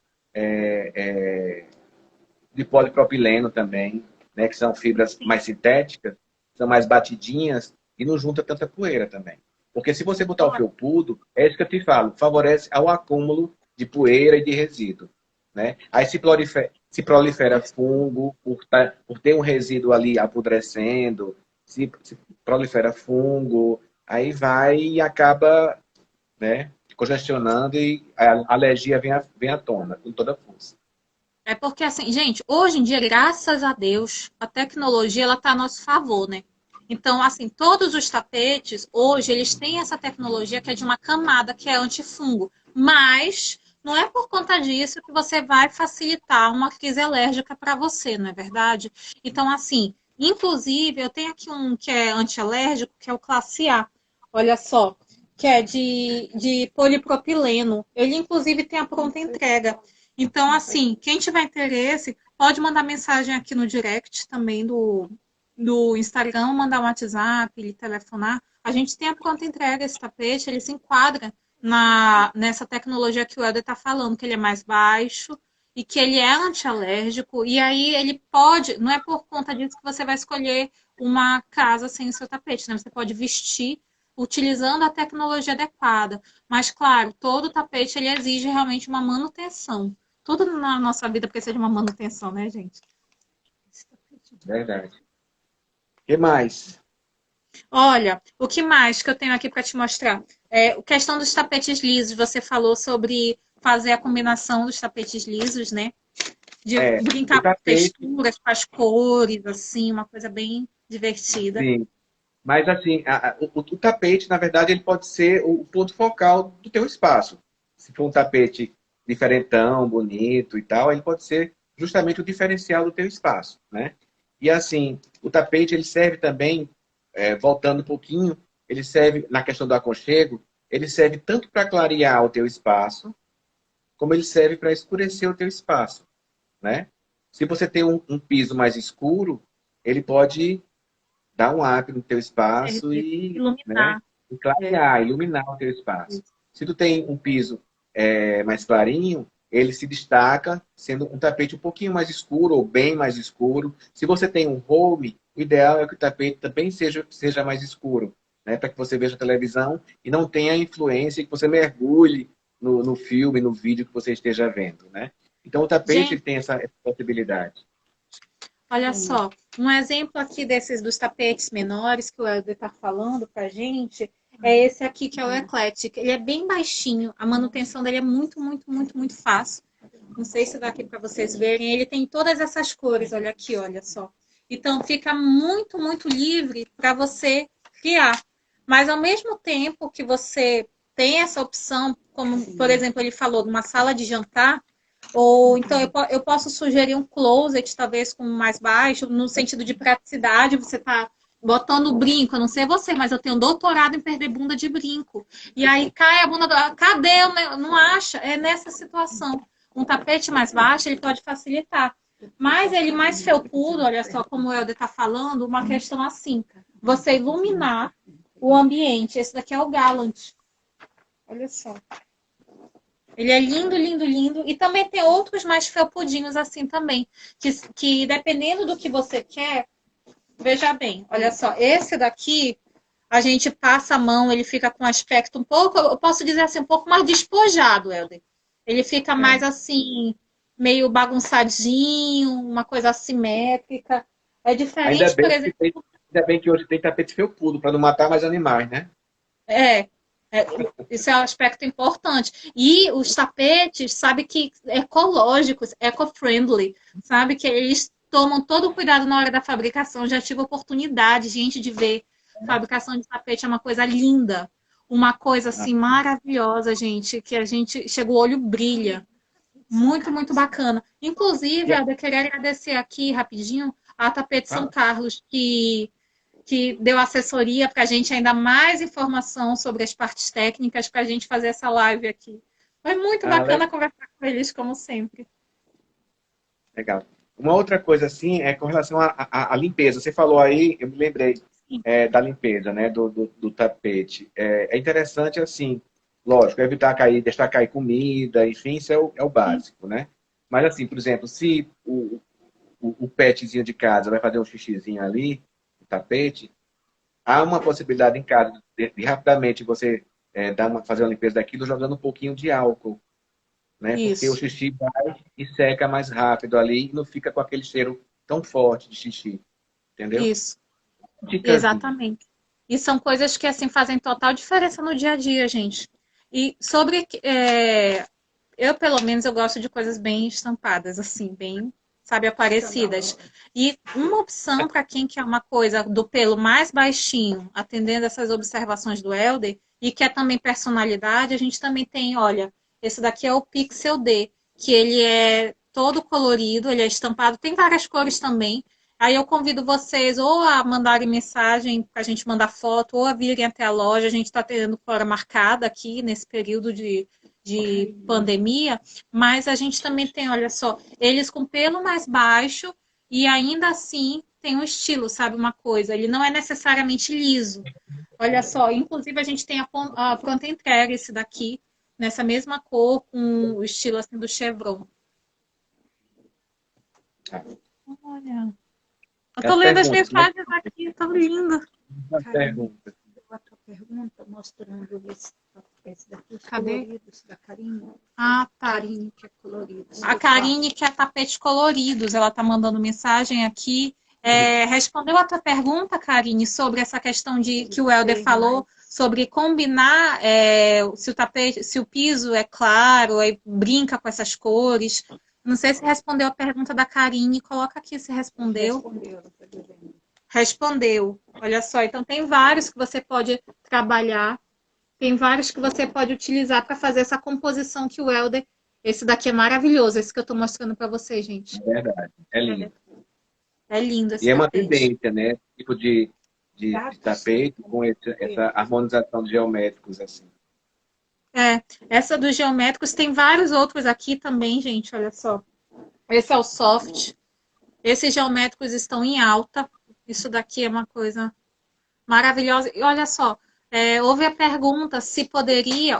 de polipropileno também, né? Que são fibras mais sintéticas, são mais batidinhas e não junta tanta poeira também. Porque se você botar o felpudo, é isso que eu te falo, favorece ao acúmulo de poeira e de resíduo. Né? Aí se prolifera fungo, por ter um resíduo ali apodrecendo, se prolifera fungo, aí vai e acaba, né, congestionando e a alergia vem à tona com toda a força.
É porque, assim, gente, hoje em dia, graças a Deus, a tecnologia ela está a nosso favor, né? Então, assim, todos os tapetes, hoje, eles têm essa tecnologia que é de uma camada que é antifungo. Mas, não é por conta disso que você vai facilitar uma crise alérgica para você, não é verdade? Então, assim, inclusive, eu tenho aqui um que é antialérgico, que é o classe A. Olha só, que é de polipropileno. Ele, inclusive, tem a pronta entrega. Então, assim, quem tiver interesse, pode mandar mensagem aqui no direct também do Instagram, mandar um WhatsApp, ele telefonar. A gente tem a pronta entrega, esse tapete, ele se enquadra nessa tecnologia que o Helder está falando, que ele é mais baixo e que ele é antialérgico. E aí ele pode, não é por conta disso que você vai escolher uma casa sem o seu tapete, né? Você pode vestir utilizando a tecnologia adequada. Mas, claro, todo tapete ele exige realmente uma manutenção. Tudo na nossa vida precisa de uma manutenção, né, gente?
Verdade. O que mais?
Olha, o que mais que eu tenho aqui para te mostrar? A questão dos tapetes lisos. Você falou sobre fazer a combinação dos tapetes lisos, né? De
O
brincar com
tapete,
texturas, com as cores, assim, uma coisa bem divertida.
sim. Mas assim, o tapete, na verdade, ele pode ser o ponto focal do teu espaço. Se for um tapete diferentão, bonito e tal, ele pode ser justamente o diferencial do teu espaço, né? E assim, o tapete ele serve também, voltando um pouquinho, ele serve na questão do aconchego, ele serve tanto para clarear o teu espaço, como ele serve para escurecer o teu espaço, né? Se você tem um piso mais escuro, ele pode dar um up no teu espaço e, né,
Iluminar.
e clarear, iluminar o teu espaço. Se tu tem um piso mais clarinho, ele se destaca sendo um tapete um pouquinho mais escuro ou bem mais escuro. Se você tem um home, o ideal é que o tapete também seja mais escuro, né, para que você veja a televisão e não tenha influência e que você mergulhe no filme, no vídeo que você esteja vendo, né? Então o tapete
Gente,
ele tem essa possibilidade.
olha só, um exemplo aqui desses dos tapetes menores que o Helder está falando para a gente é esse aqui que é o Eclectic. Ele é bem baixinho, a manutenção dele é muito, muito, muito, muito fácil. Não sei se dá aqui para vocês verem. Ele tem todas essas cores, olha aqui, olha só. Então fica muito, muito livre para você criar. Mas ao mesmo tempo que você tem essa opção, como por exemplo ele falou, de uma sala de jantar, ou então eu posso sugerir um closet, talvez com mais baixo, no sentido de praticidade, você tá botando brinco, eu não sei você, mas eu tenho doutorado em perder bunda de brinco. E aí cai a bunda do... Cadê? Não acha? É nessa situação. Um tapete mais baixo, ele pode facilitar. Mas ele mais felpudo, olha só como o Helder está falando, uma questão assim. Você iluminar o ambiente. Esse daqui é o Gallant. Olha só. Ele é lindo, lindo, lindo. E também tem outros mais felpudinhos assim também. Que dependendo do que você quer, veja bem, olha só. Esse daqui, a gente passa a mão, ele fica com um aspecto um pouco, eu posso dizer assim, um pouco mais despojado, Helder. Ele fica mais assim, meio bagunçadinho, uma coisa assimétrica. É
Ainda
diferente, por
bem que
exemplo.
ainda bem que hoje tem tapete felpudo para não matar mais animais, né?
É, isso é um aspecto importante. E os tapetes, sabe que ecológicos, eco-friendly, sabe que eles tomam todo o cuidado na hora da fabricação. Já tive oportunidade, gente, de ver fabricação de tapete é uma coisa linda, uma coisa assim maravilhosa, gente, que a gente chega o olho brilha. Muito, muito bacana. Inclusive, eu queria agradecer aqui rapidinho a Tapete São Carlos, que deu assessoria para a gente, ainda mais informação sobre as partes técnicas para a gente fazer essa live aqui. Foi muito bacana conversar com eles, como sempre.
Legal. Uma outra coisa assim é com relação à limpeza. Você falou aí, eu me lembrei da limpeza, né, do tapete. É interessante assim, lógico, evitar cair, deixar cair comida, enfim, isso é o básico, né? Mas assim, por exemplo, se o petzinho de casa vai fazer um xixizinho ali, no tapete, há uma possibilidade em casa de rapidamente você fazer uma limpeza daquilo jogando um pouquinho de álcool, né? Porque o
Isso,
xixi vai e seca mais rápido ali e não fica com aquele cheiro tão forte de xixi, entendeu?
isso,
Dicasinha.
exatamente. E são coisas que assim fazem total diferença no dia a dia, gente. E sobre eu, pelo menos, eu gosto de coisas bem estampadas, assim, bem, sabe, aparecidas. E uma opção para quem quer uma coisa do pelo mais baixinho, atendendo essas observações do Helder, e quer também personalidade, a gente também tem, olha, Esse daqui é o Pixel D, que ele é todo colorido, ele é estampado, tem várias cores também. Aí eu convido vocês ou a mandarem mensagem para a gente mandar foto, ou a virem até a loja. A gente está tendo hora marcada aqui nesse período de pandemia, mas a gente também tem, olha só, eles com pelo mais baixo e ainda assim tem um estilo, sabe uma coisa? Ele não é necessariamente liso. Olha só, inclusive a gente tem a pronta entrega esse daqui, nessa mesma cor, com o estilo assim do chevron. Olha. Eu tô lendo as mensagens aqui, tá lindo.
Uma pergunta.
A tua pergunta mostrando esse daqui, os
Cadê?
coloridos da Karine.
Ah, tá.
Karine, que é colorido.
A Karine quer tapetes coloridos, ela tá mandando mensagem aqui. Respondeu a tua pergunta, Karine, sobre essa questão de que o Helder falou, sobre combinar se o tapete, se o piso é claro, aí brinca com essas cores. Não sei se respondeu a pergunta da Karine. Coloca aqui se respondeu. Respondeu. Olha só, então tem vários que você pode trabalhar. Tem vários que você pode utilizar para fazer essa composição que o Helder... Esse daqui é maravilhoso, esse que eu estou mostrando para vocês, gente.
É verdade, é lindo.
É lindo esse
E é uma
tapete.
tendência, né? Tipo de tapete com essa harmonização de geométricos, assim.
Essa dos geométricos, tem vários outros aqui também, gente, olha só. Esse é o soft. Esses geométricos estão em alta. Isso daqui é uma coisa maravilhosa. E olha só, houve a pergunta se poderia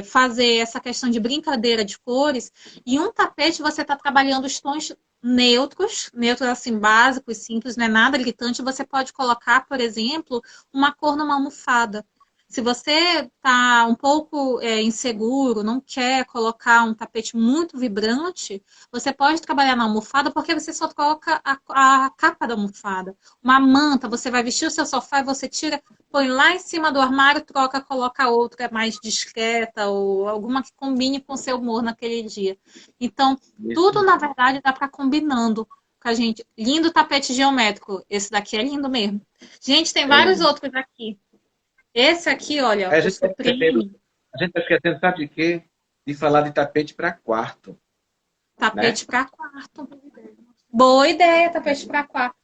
fazer essa questão de brincadeira de cores. E um tapete você está trabalhando os tons neutros assim, básicos, simples, não é nada gritante. Você pode colocar, por exemplo, uma cor numa almofada. Se você está um pouco inseguro, não quer colocar um tapete muito vibrante, você pode trabalhar na almofada, porque você só troca a capa da almofada. Uma manta, você vai vestir o seu sofá e você tira, põe lá em cima do armário, troca, coloca outra mais discreta ou alguma que combine com o seu humor naquele dia. Então, tudo, na verdade, dá para combinando com a gente. Lindo tapete geométrico. Esse daqui é lindo mesmo. Gente, tem vários outros aqui. Esse aqui, olha,
A
o
gente
Supreme.
A gente está esquecendo, sabe de quê? De falar de tapete para quarto.
Tapete para quarto. Boa ideia, tapete para quarto.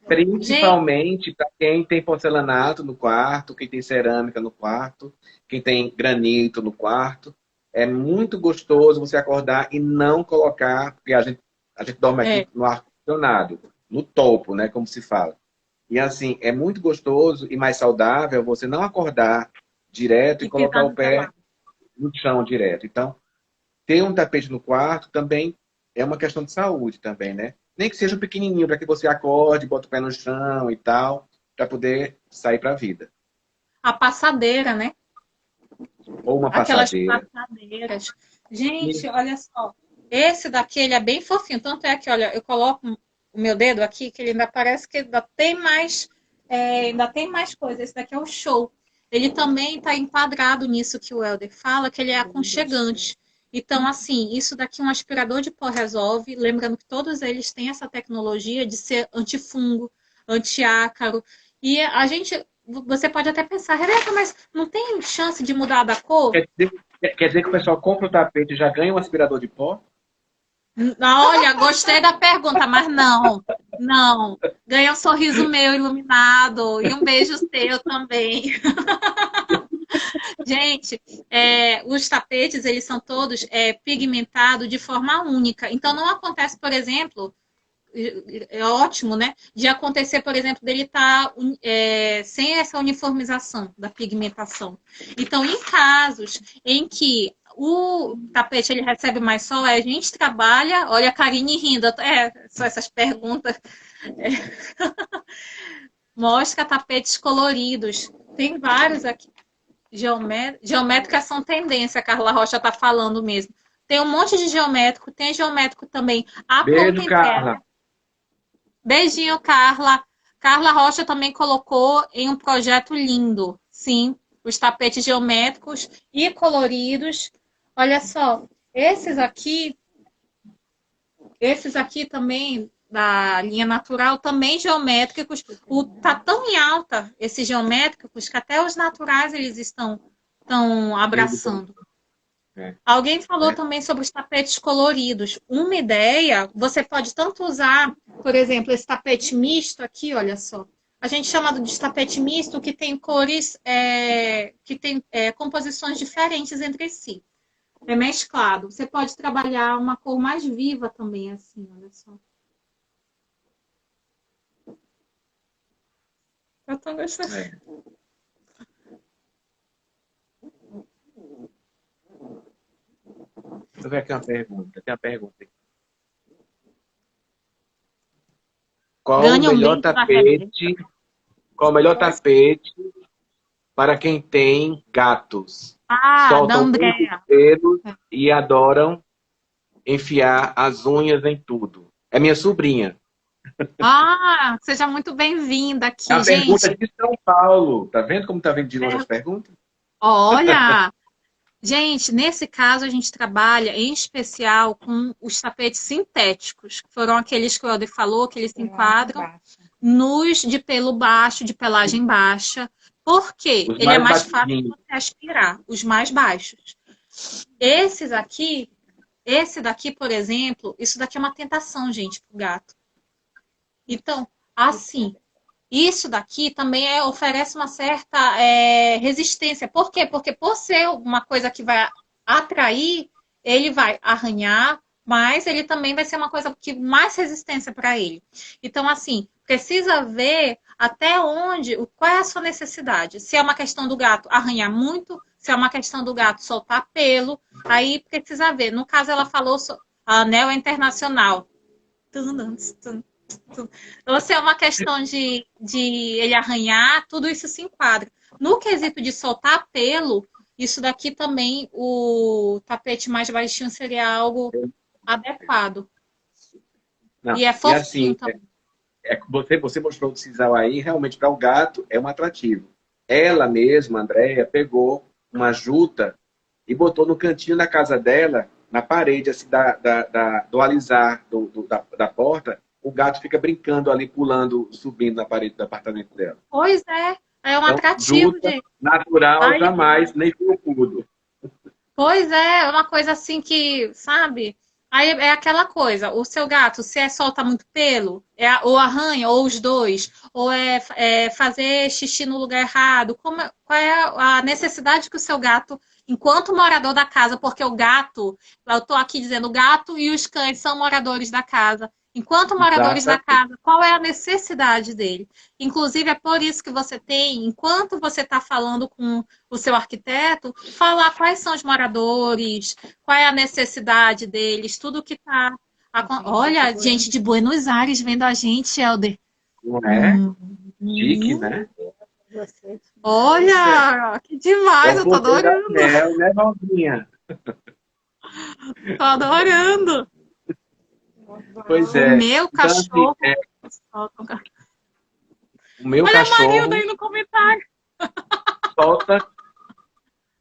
Principalmente para quem tem porcelanato no quarto, quem tem cerâmica no quarto, quem tem granito no quarto. É muito gostoso você acordar e não colocar, porque a gente dorme aqui no ar-condicionado, no topo, né, como se fala. E assim, é muito gostoso e mais saudável você não acordar direto e colocar o pé no chão direto. Então, ter um tapete no quarto também é uma questão de saúde também, né? Nem que seja um pequenininho, para que você acorde, bota o pé no chão e tal, para poder sair para a vida.
A passadeira, né?
Ou uma
Aquelas
passadeira.
passadeiras. Gente, olha só. Esse daqui, ele é bem fofinho. Tanto é que, olha, eu coloco o meu dedo aqui, que ele ainda parece que ainda tem mais coisa. Esse daqui é o show. Ele também está enquadrado nisso que o Helder fala, que ele é aconchegante. Então, assim, isso daqui um aspirador de pó resolve. Lembrando que todos eles têm essa tecnologia de ser antifungo, antiácaro. E você pode até pensar, Rebeca, mas não tem chance de mudar da cor?
Quer dizer que o pessoal compra o tapete e já ganha um aspirador de pó?
Olha, gostei da pergunta, mas não. Ganha um sorriso meu iluminado e um beijo seu também. Gente, os tapetes, eles são todos pigmentados de forma única. Então, não acontece, por exemplo, é ótimo, né? De acontecer, por exemplo, dele estar sem essa uniformização da pigmentação. Então, em casos em que o tapete ele recebe mais sol, a gente trabalha... Olha a Karine rindo. Só essas perguntas. Mostra tapetes coloridos. Tem vários aqui. Geométricas são tendência, a Carla Rocha está falando mesmo. Tem um monte de geométrico. Tem geométrico também.
Beijo, Carla.
Beijinho, Carla. Carla Rocha também colocou em um projeto lindo. Sim, os tapetes geométricos e coloridos. Olha só, esses aqui também, da linha natural, também geométricos. Tá tão em alta esses geométricos que até os naturais eles estão estão abraçando. Alguém falou também sobre os tapetes coloridos. Uma ideia, você pode tanto usar, por exemplo, esse tapete misto aqui, olha só. A gente chama de tapete misto que tem cores, que tem composições diferentes entre si. É mesclado. Você pode trabalhar uma cor mais viva também, assim, olha só. Eu tô gostando.
Deixa eu ver aqui uma pergunta. Tem uma pergunta aqui. Qual o melhor tapete? Qual o melhor tapete para quem tem gatos? Soltam muitos pelos e adoram enfiar as unhas em tudo. É minha sobrinha.
Seja muito bem-vinda aqui,
a
gente.
Pergunta de São Paulo. Tá vendo como tá vindo de longe as perguntas?
Olha! Gente, nesse caso a gente trabalha em especial com os tapetes sintéticos, que foram aqueles que o Helder falou, que eles se enquadram nos de pelo baixo, de pelagem baixa. Por quê? Ele é mais fácil de você aspirar, os mais baixos. Esse daqui, por exemplo, isso daqui é uma tentação, gente, pro gato. Então, assim, isso daqui também oferece uma certa resistência. Por quê? Porque por ser uma coisa que vai atrair, ele vai arranhar, mas ele também vai ser uma coisa que mais resistência para ele. Então, assim, precisa ver até onde, qual é a sua necessidade. Se é uma questão do gato arranhar muito, se é uma questão do gato soltar pelo, aí precisa ver. No caso, ela falou, a anel é internacional. Ou se é uma questão de ele arranhar, tudo isso se enquadra. No quesito de soltar pelo, isso daqui também, o tapete mais baixinho seria algo adequado.
Não,
e é fofinho
assim,
também.
Você mostrou o sisal aí, realmente para o gato é um atrativo. Ela mesma, Andréia, pegou uma juta e botou no cantinho da casa dela, na parede assim, do alizar da porta. O gato fica brincando ali, pulando, subindo na parede do apartamento dela.
Pois é um atrativo.
Juta, natural, jamais, nem felpudo.
Pois é uma coisa assim que, sabe? Aí é aquela coisa, o seu gato, se solta muito pelo, ou arranha, ou os dois, ou fazer xixi no lugar errado, qual é a necessidade que o seu gato, enquanto morador da casa, porque o gato, eu estou aqui dizendo, o gato e os cães são moradores da casa. Enquanto moradores da casa, qual é a necessidade dele? Inclusive, é por isso que você tem, enquanto você está falando com o seu arquiteto, falar quais são os moradores, qual é a necessidade deles, tudo que está... Olha, gente de Buenos Aires vendo a gente, Helder.
Não é? Chique, né?
Olha, que demais, eu tô adorando.
Né, Valzinha?
Tô adorando.
Pois é.
O meu cachorro...
O meu
Olha
cachorro...
a Marilda aí no comentário.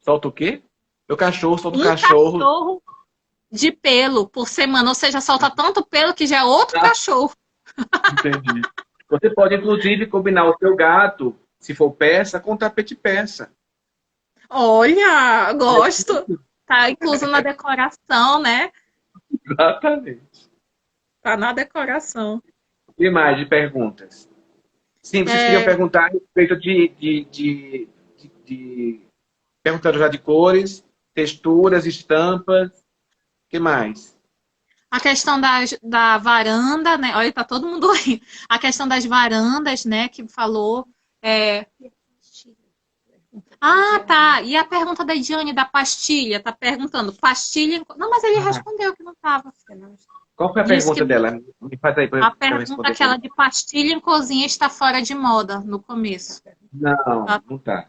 Solta o quê? Meu cachorro solta
cachorro de pelo por semana. Ou seja, solta tanto pelo que já é outro cachorro.
Entendi. Você pode, inclusive, combinar o seu gato, se for peça, com tapete peça.
Olha, gosto. Tá incluso na decoração, né?
Exatamente.
Tá na decoração.
E mais de perguntas? Sim, vocês queriam perguntar a respeito de perguntando já de cores, texturas, estampas. O que mais?
A questão da varanda, né? Olha, tá todo mundo aí. A questão das varandas, né? Que falou. Tá. E a pergunta da Ediane da pastilha? Tá perguntando. Pastilha. Não, mas ele respondeu que não tava.
Qual foi a pergunta dela? Me faz aí
a pergunta aquela de pastilha em cozinha está fora de moda no começo.
Não tá.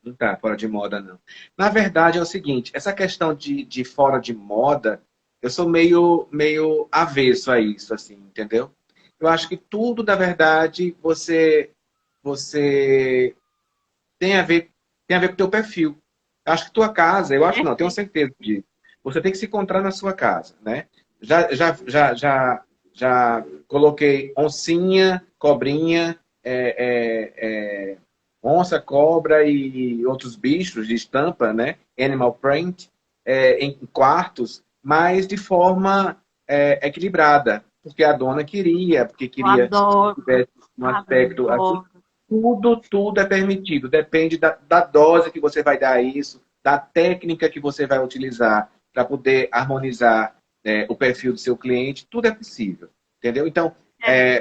Não tá fora de moda, não. Na verdade, é o seguinte, essa questão de fora de moda, eu sou meio avesso a isso, assim, entendeu? Eu acho que tudo, na verdade, você tem a ver com o teu perfil. Eu acho que tua casa, eu acho não, tenho certeza disso. Você tem que se encontrar na sua casa, né? Já coloquei oncinha, cobrinha, onça, cobra e outros bichos de estampa, né? Animal print, em quartos, mas de forma equilibrada, porque a dona queria, porque
Eu
queria que
adoro,
tivesse um aspecto assim.
adoro.
Tudo é permitido, depende da dose que você vai dar a isso, da técnica que você vai utilizar para poder harmonizar o perfil do seu cliente, tudo é possível, entendeu? Então,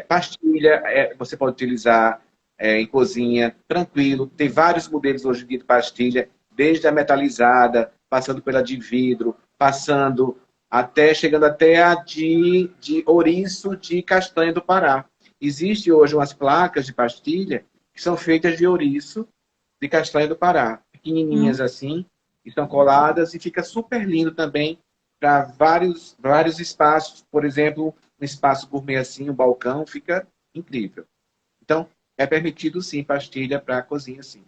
pastilha você pode utilizar em cozinha, tranquilo. Tem vários modelos hoje em dia de pastilha, desde a metalizada, passando pela de vidro, passando chegando até a de ouriço de castanha do Pará. Existe hoje umas placas de pastilha que são feitas de ouriço de castanha do Pará, pequenininhas assim, estão coladas e fica super lindo também para vários espaços. Por exemplo, um espaço gourmet assim, um balcão, fica incrível. Então, é permitido sim pastilha para a cozinha, sim.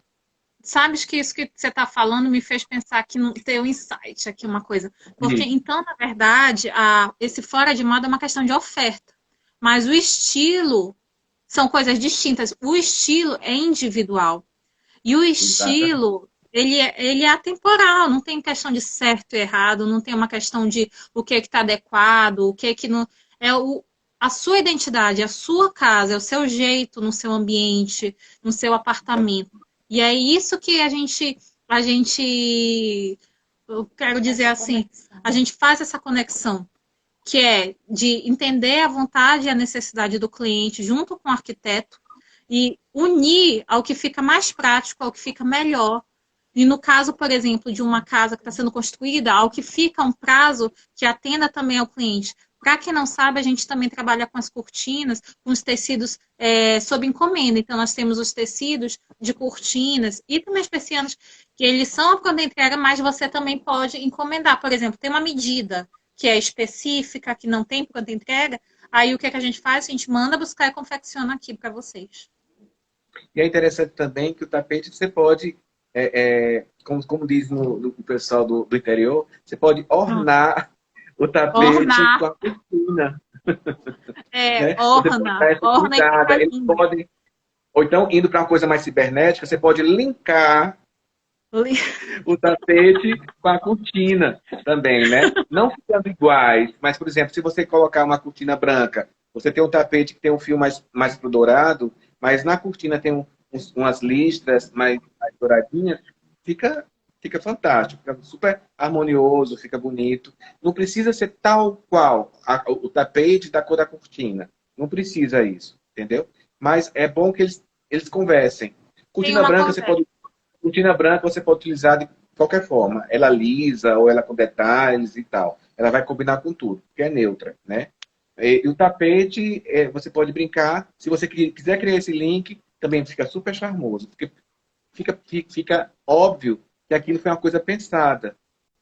Sabes que isso que você está falando me fez pensar aqui no teu insight, aqui uma coisa. Porque,
Sim,
então, na verdade, esse fora de moda é uma questão de oferta. Mas o estilo são coisas distintas. O estilo é individual. E o
exatamente.
estilo, ele é atemporal, não tem questão de certo e errado, não tem uma questão de o que está adequado, o que que não. É a sua identidade, a sua casa, é o seu jeito no seu ambiente, no seu apartamento. E é isso que eu quero dizer assim, a gente faz essa conexão, que é de entender a vontade e a necessidade do cliente junto com o arquiteto e unir ao que fica mais prático, ao que fica melhor. E no caso, por exemplo, de uma casa que está sendo construída, ao que fica um prazo que atenda também ao cliente. Para quem não sabe, a gente também trabalha com as cortinas, com os tecidos sob encomenda. Então, nós temos os tecidos de cortinas e também as persianas, que eles são a pronta entrega, mas você também pode encomendar. Por exemplo, tem uma medida que é específica, que não tem pronta entrega, aí o que, é que a gente faz? A gente manda buscar e confecciona aqui para vocês.
E é interessante também que o tapete você pode, como diz o pessoal do interior, você pode ornar o tapete
Ornar,
com a cortina, né? Você pode
orna,
dar essa
orna e
cuidada.
fica
Eles
lindo.
podem, ou então, indo para uma coisa mais cibernética, você pode linkar o tapete com a cortina também, né? Não ficando iguais, mas, por exemplo, se você colocar uma cortina branca, você tem um tapete que tem um fio mais pro dourado, mas na cortina tem umas listras mais douradinhas, fica fantástico, fica super harmonioso, fica bonito. Não precisa ser tal qual o tapete da cor da cortina. Não precisa isso, entendeu? Mas é bom que eles conversem.
Tem
Cortina
uma
branca,
conversa.
cortina branca você pode utilizar de qualquer forma. Ela lisa ou ela com detalhes e tal. Ela vai combinar com tudo, porque é neutra, né? E o tapete, você pode brincar. Se você quiser criar esse link, também fica super charmoso. Porque fica óbvio que aquilo foi uma coisa pensada,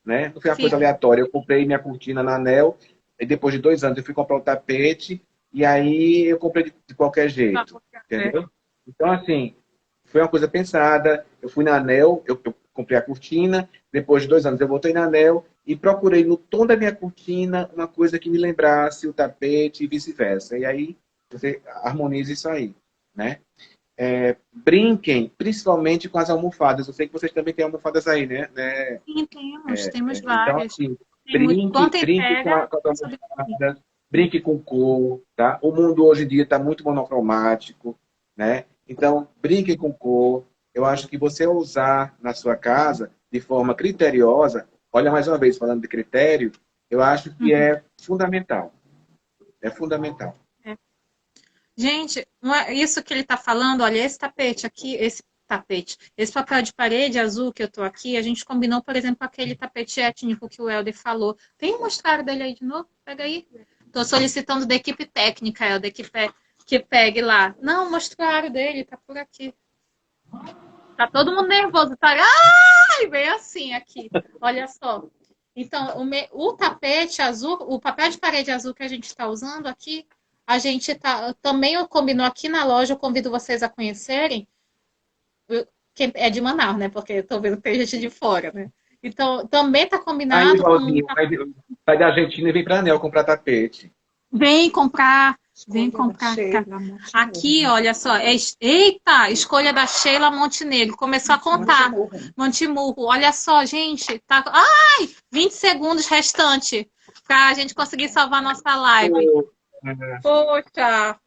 né? Não foi uma coisa
Fica.
aleatória. Eu comprei minha cortina na Anel, e depois de 2 anos eu fui comprar o tapete, e aí eu comprei de qualquer jeito, entendeu? Então, assim, foi uma coisa pensada. Eu fui na Anel, eu comprei a cortina, depois de 2 anos eu voltei na Anel e procurei no tom da minha cortina uma coisa que me lembrasse o tapete e vice-versa. E aí você harmoniza isso aí, né? Brinquem, principalmente com as almofadas. Eu sei que vocês também têm almofadas aí, né?
Sim, temos
Então,
várias.
assim,
Tem muito. Quanto
brinque
entrega,
com as
sobre
almofadas, brinque com cor, tá? O mundo hoje em dia está muito monocromático, né? Então, brinque com cor. Eu acho que você usar na sua casa de forma criteriosa, olha mais uma vez falando de critério, eu acho que é fundamental. É fundamental.
Gente, isso que ele está falando, olha, esse tapete aqui, esse papel de parede azul que eu tô aqui, a gente combinou, por exemplo, com aquele tapete étnico que o Helder falou. Tem um mostrado dele aí de novo? Pega aí. Tô solicitando da equipe técnica, Helder, que pegue lá. Não, o mostruário dele tá por aqui. Tá todo mundo nervoso, tá? Ai, bem assim aqui. Olha só. Então, o tapete azul, o papel de parede azul que a gente está usando aqui, a gente também combinou aqui na loja, eu convido vocês a conhecerem. Quem é de Manaus, né? Porque talvez tem gente de fora, né? Então, também está
Aí,
combinado com.
Valzinho, vai da Argentina e vem para a Anel comprar tapete.
Vem comprar. Vem comprar
Sheila
cá.
Montenegro.
Aqui, olha só. Eita, escolha da Sheila Montenegro. Começou a contar. Montemurro. Olha só, gente. Tá... Ai! 20 segundos restante para a gente conseguir salvar nossa live. Poxa!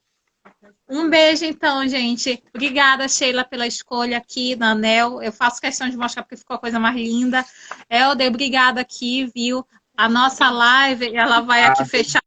Um beijo, então, gente. Obrigada, Sheila, pela escolha aqui na Anel. Eu faço questão de mostrar porque ficou a coisa mais linda. Helder, obrigada aqui, viu? A nossa live, ela vai aqui fechar.